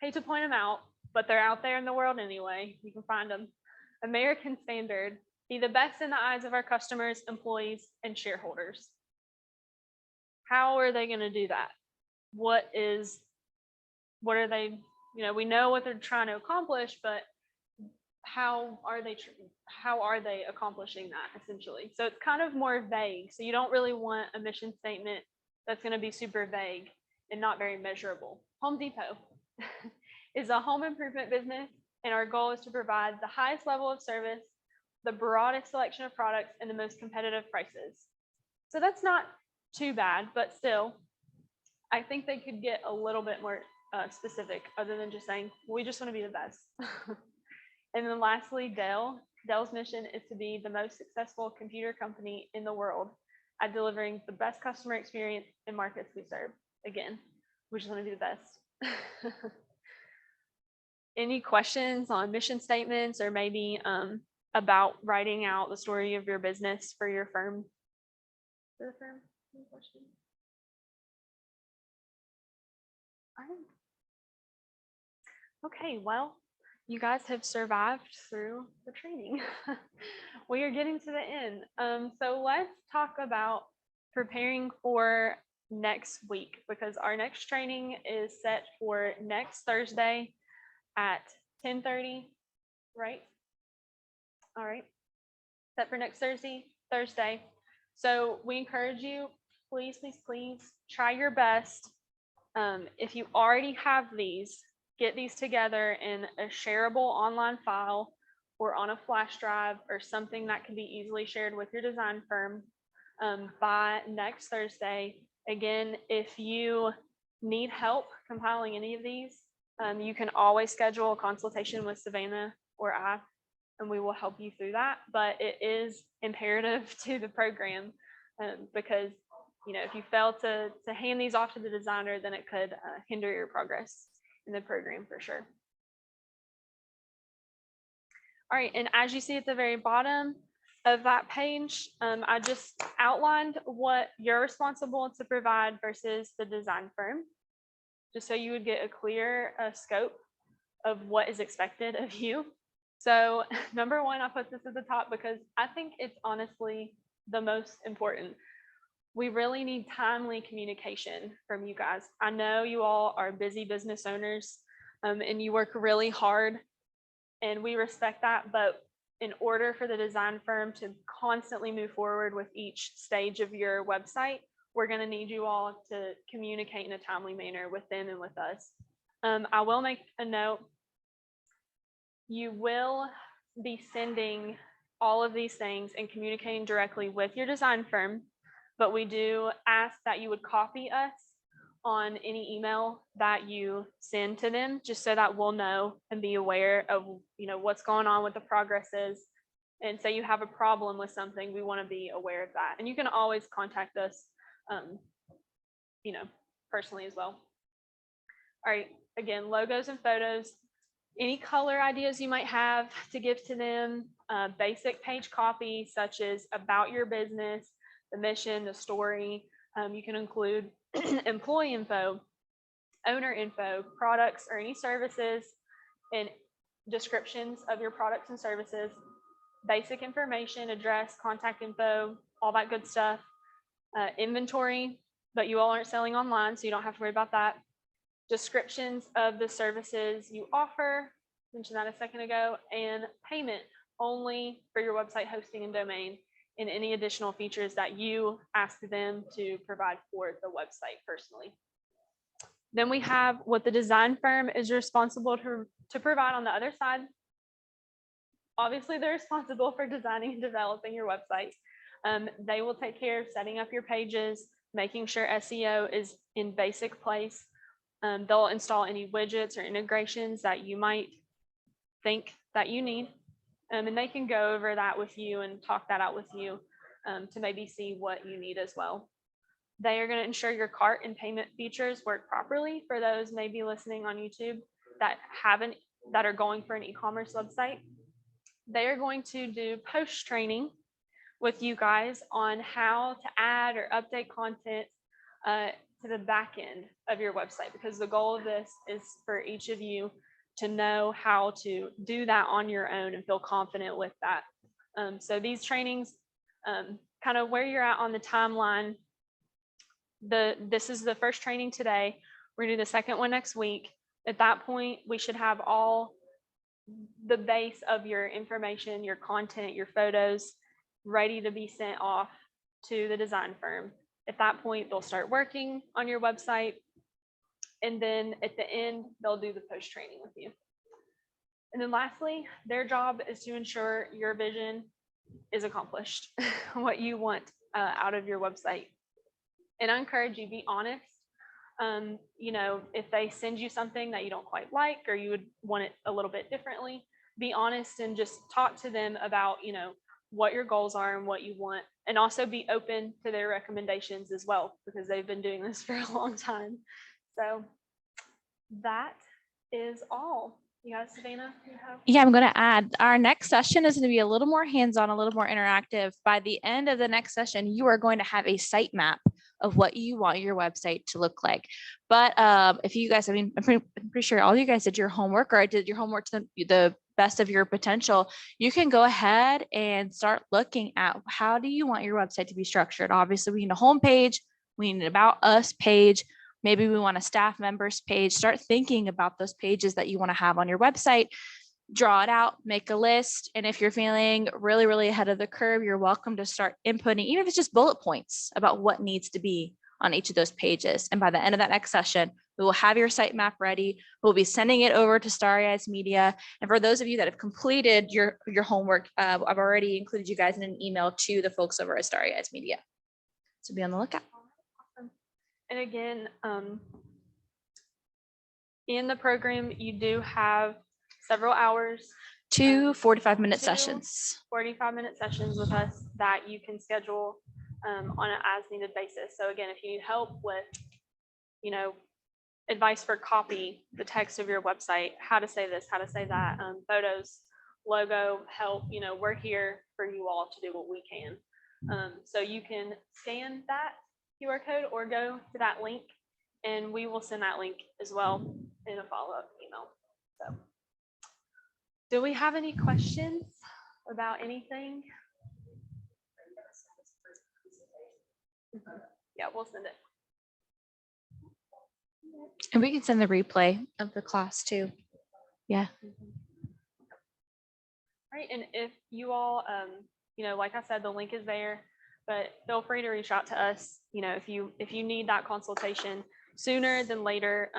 hate to point them out, but they're out there in the world anyway. You can find them. American Standard, be the best in the eyes of our customers, employees, and shareholders. How are they going to do that? What are they, we know what they're trying to accomplish, but how are they accomplishing that essentially? So it's kind of more vague. So you don't really want a mission statement that's going to be super vague and not very measurable. Home Depot is a home improvement business, and our goal is to provide the highest level of service, the broadest selection of products, and the most competitive prices. So that's not too bad, but still, I think they could get a little bit more specific other than just saying, we just want to be the best. And then lastly, Dell Dell's mission is to be the most successful computer company in the world at delivering the best customer experience in markets we serve. Again, we just want to do the best. Any questions on mission statements or maybe about writing out the story of your business for your firm? For the firm? Any questions? All right. Okay, well, you guys have survived through the training. We are getting to the end. So let's talk about preparing for next week, because our next training is set for next Thursday at 10:30, right? All right. Set for next Thursday. So we encourage you, please, please, please try your best. If you already have these, get these together in a shareable online file or on a flash drive or something that can be easily shared with your design firm by next Thursday. Again, if you need help compiling any of these, you can always schedule a consultation with Savannah or I, and we will help you through that. But it is imperative to the program because, you know, if you fail to hand these off to the designer, then it could hinder your progress in the program for sure. All right, and as you see at the very bottom of that page, I just outlined what you're responsible to provide versus the design firm, just so you would get a clear scope of what is expected of you. So number one, I put this at the top because I think it's honestly the most important. We really need timely communication from you guys. I know you all are busy business owners and you work really hard, and we respect that. But in order for the design firm to constantly move forward with each stage of your website, we're going to need you all to communicate in a timely manner with them and with us. I will make a note. You will be sending all of these things and communicating directly with your design firm, but we do ask that you would copy us on any email that you send to them, just so that we'll know and be aware of, you know, what's going on with the progresses. And say you have a problem with something, we want to be aware of that. And you can always contact us, you know, personally as well. All right, again, logos and photos, any color ideas you might have to give to them, basic page copy, such as about your business, the mission, the story. You can include employee info, owner info, products or any services, and descriptions of your products and services, basic information, address, contact info, all that good stuff. Inventory, but you all aren't selling online, so you don't have to worry about that. Descriptions of the services you offer, mentioned that a second ago, and payment only for your website hosting and domain, and any additional features that you ask them to provide for the website personally. Then we have what the design firm is responsible to provide on the other side. Obviously, they're responsible for designing and developing your website. They will take care of setting up your pages, making sure SEO is in basic place. They'll install any widgets or integrations that you might think that you need. And they can go over that with you and talk that out with you to maybe see what you need as well. They are going to ensure your cart and payment features work properly for those maybe listening on YouTube that are going for an e-commerce website. They are going to do post training with you guys on how to add or update content to the back end of your website, because the goal of this is for each of you to know how to do that on your own and feel confident with that. So these trainings, kind of where you're at on the timeline, this is the first training today. We're gonna do the second one next week. At that point, we should have all the base of your information, your content, your photos ready to be sent off to the design firm. At that point, they'll start working on your website. And then at the end, they'll do the post training with you. And then lastly, their job is to ensure your vision is accomplished, what you want out of your website. And I encourage you, be honest. You know, if they send you something that you don't quite like, or you would want it a little bit differently, be honest and just talk to them about, you know, what your goals are and what you want, and also be open to their recommendations as well, because they've been doing this for a long time. So that is all. You guys, Savannah, you have? Yeah, I'm going to add our next session is going to be a little more hands-on, a little more interactive. By the end of the next session, you are going to have a site map of what you want your website to look like. But if you guys, I mean, I'm pretty sure all you guys did your homework, or I did your homework to the best of your potential. You can go ahead and start looking at how do you want your website to be structured. Obviously, we need a home page, we need an about us page. Maybe we want a staff members page. Start thinking about those pages that you want to have on your website. Draw it out, make a list. And if you're feeling really, really ahead of the curve, you're welcome to start inputting, even if it's just bullet points about what needs to be on each of those pages. And by the end of that next session, we will have your sitemap ready. We'll be sending it over to Starry Eyes Media. And for those of you that have completed your homework, I've already included you guys in an email to the folks over at Starry Eyes Media. So be on the lookout. And again, in the program, you do have several hours, 2 45-minute 2 sessions. 45-minute sessions with us that you can schedule on an as needed basis. So again, if you need help with, you know, advice for copy, the text of your website, how to say this, how to say that, photos, logo, help, you know, we're here for you all to do what we can. So you can scan that QR code or go to that link, and we will send that link as well in a follow-up email. So, do we have any questions about anything? Yeah, we'll send it. And we can send the replay of the class too. Yeah. Right, and if you all, you know, like I said, the link is there, but feel free to reach out to us. You know, if you need that consultation sooner than later,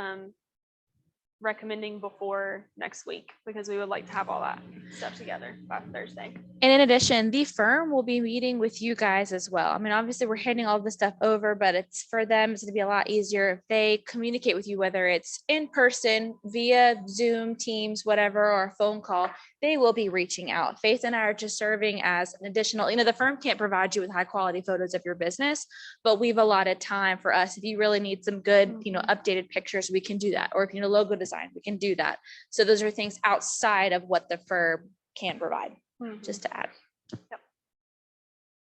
recommending before next week, because we would like to have all that stuff together by Thursday. And in addition, the firm will be meeting with you guys as well. I mean, obviously we're handing all this stuff over, but it's for them, it's going to be a lot easier if they communicate with you, whether it's in person, via Zoom, Teams, whatever, or a phone call. They will be reaching out. Faith and I are just serving as an additional, you know, the firm can't provide you with high quality photos of your business, but we've allotted time for us. If you really need some good, you know, updated pictures, we can do that. Or if you need a logo design, we can do that. So those are things outside of what the firm can provide, just to add. Yep.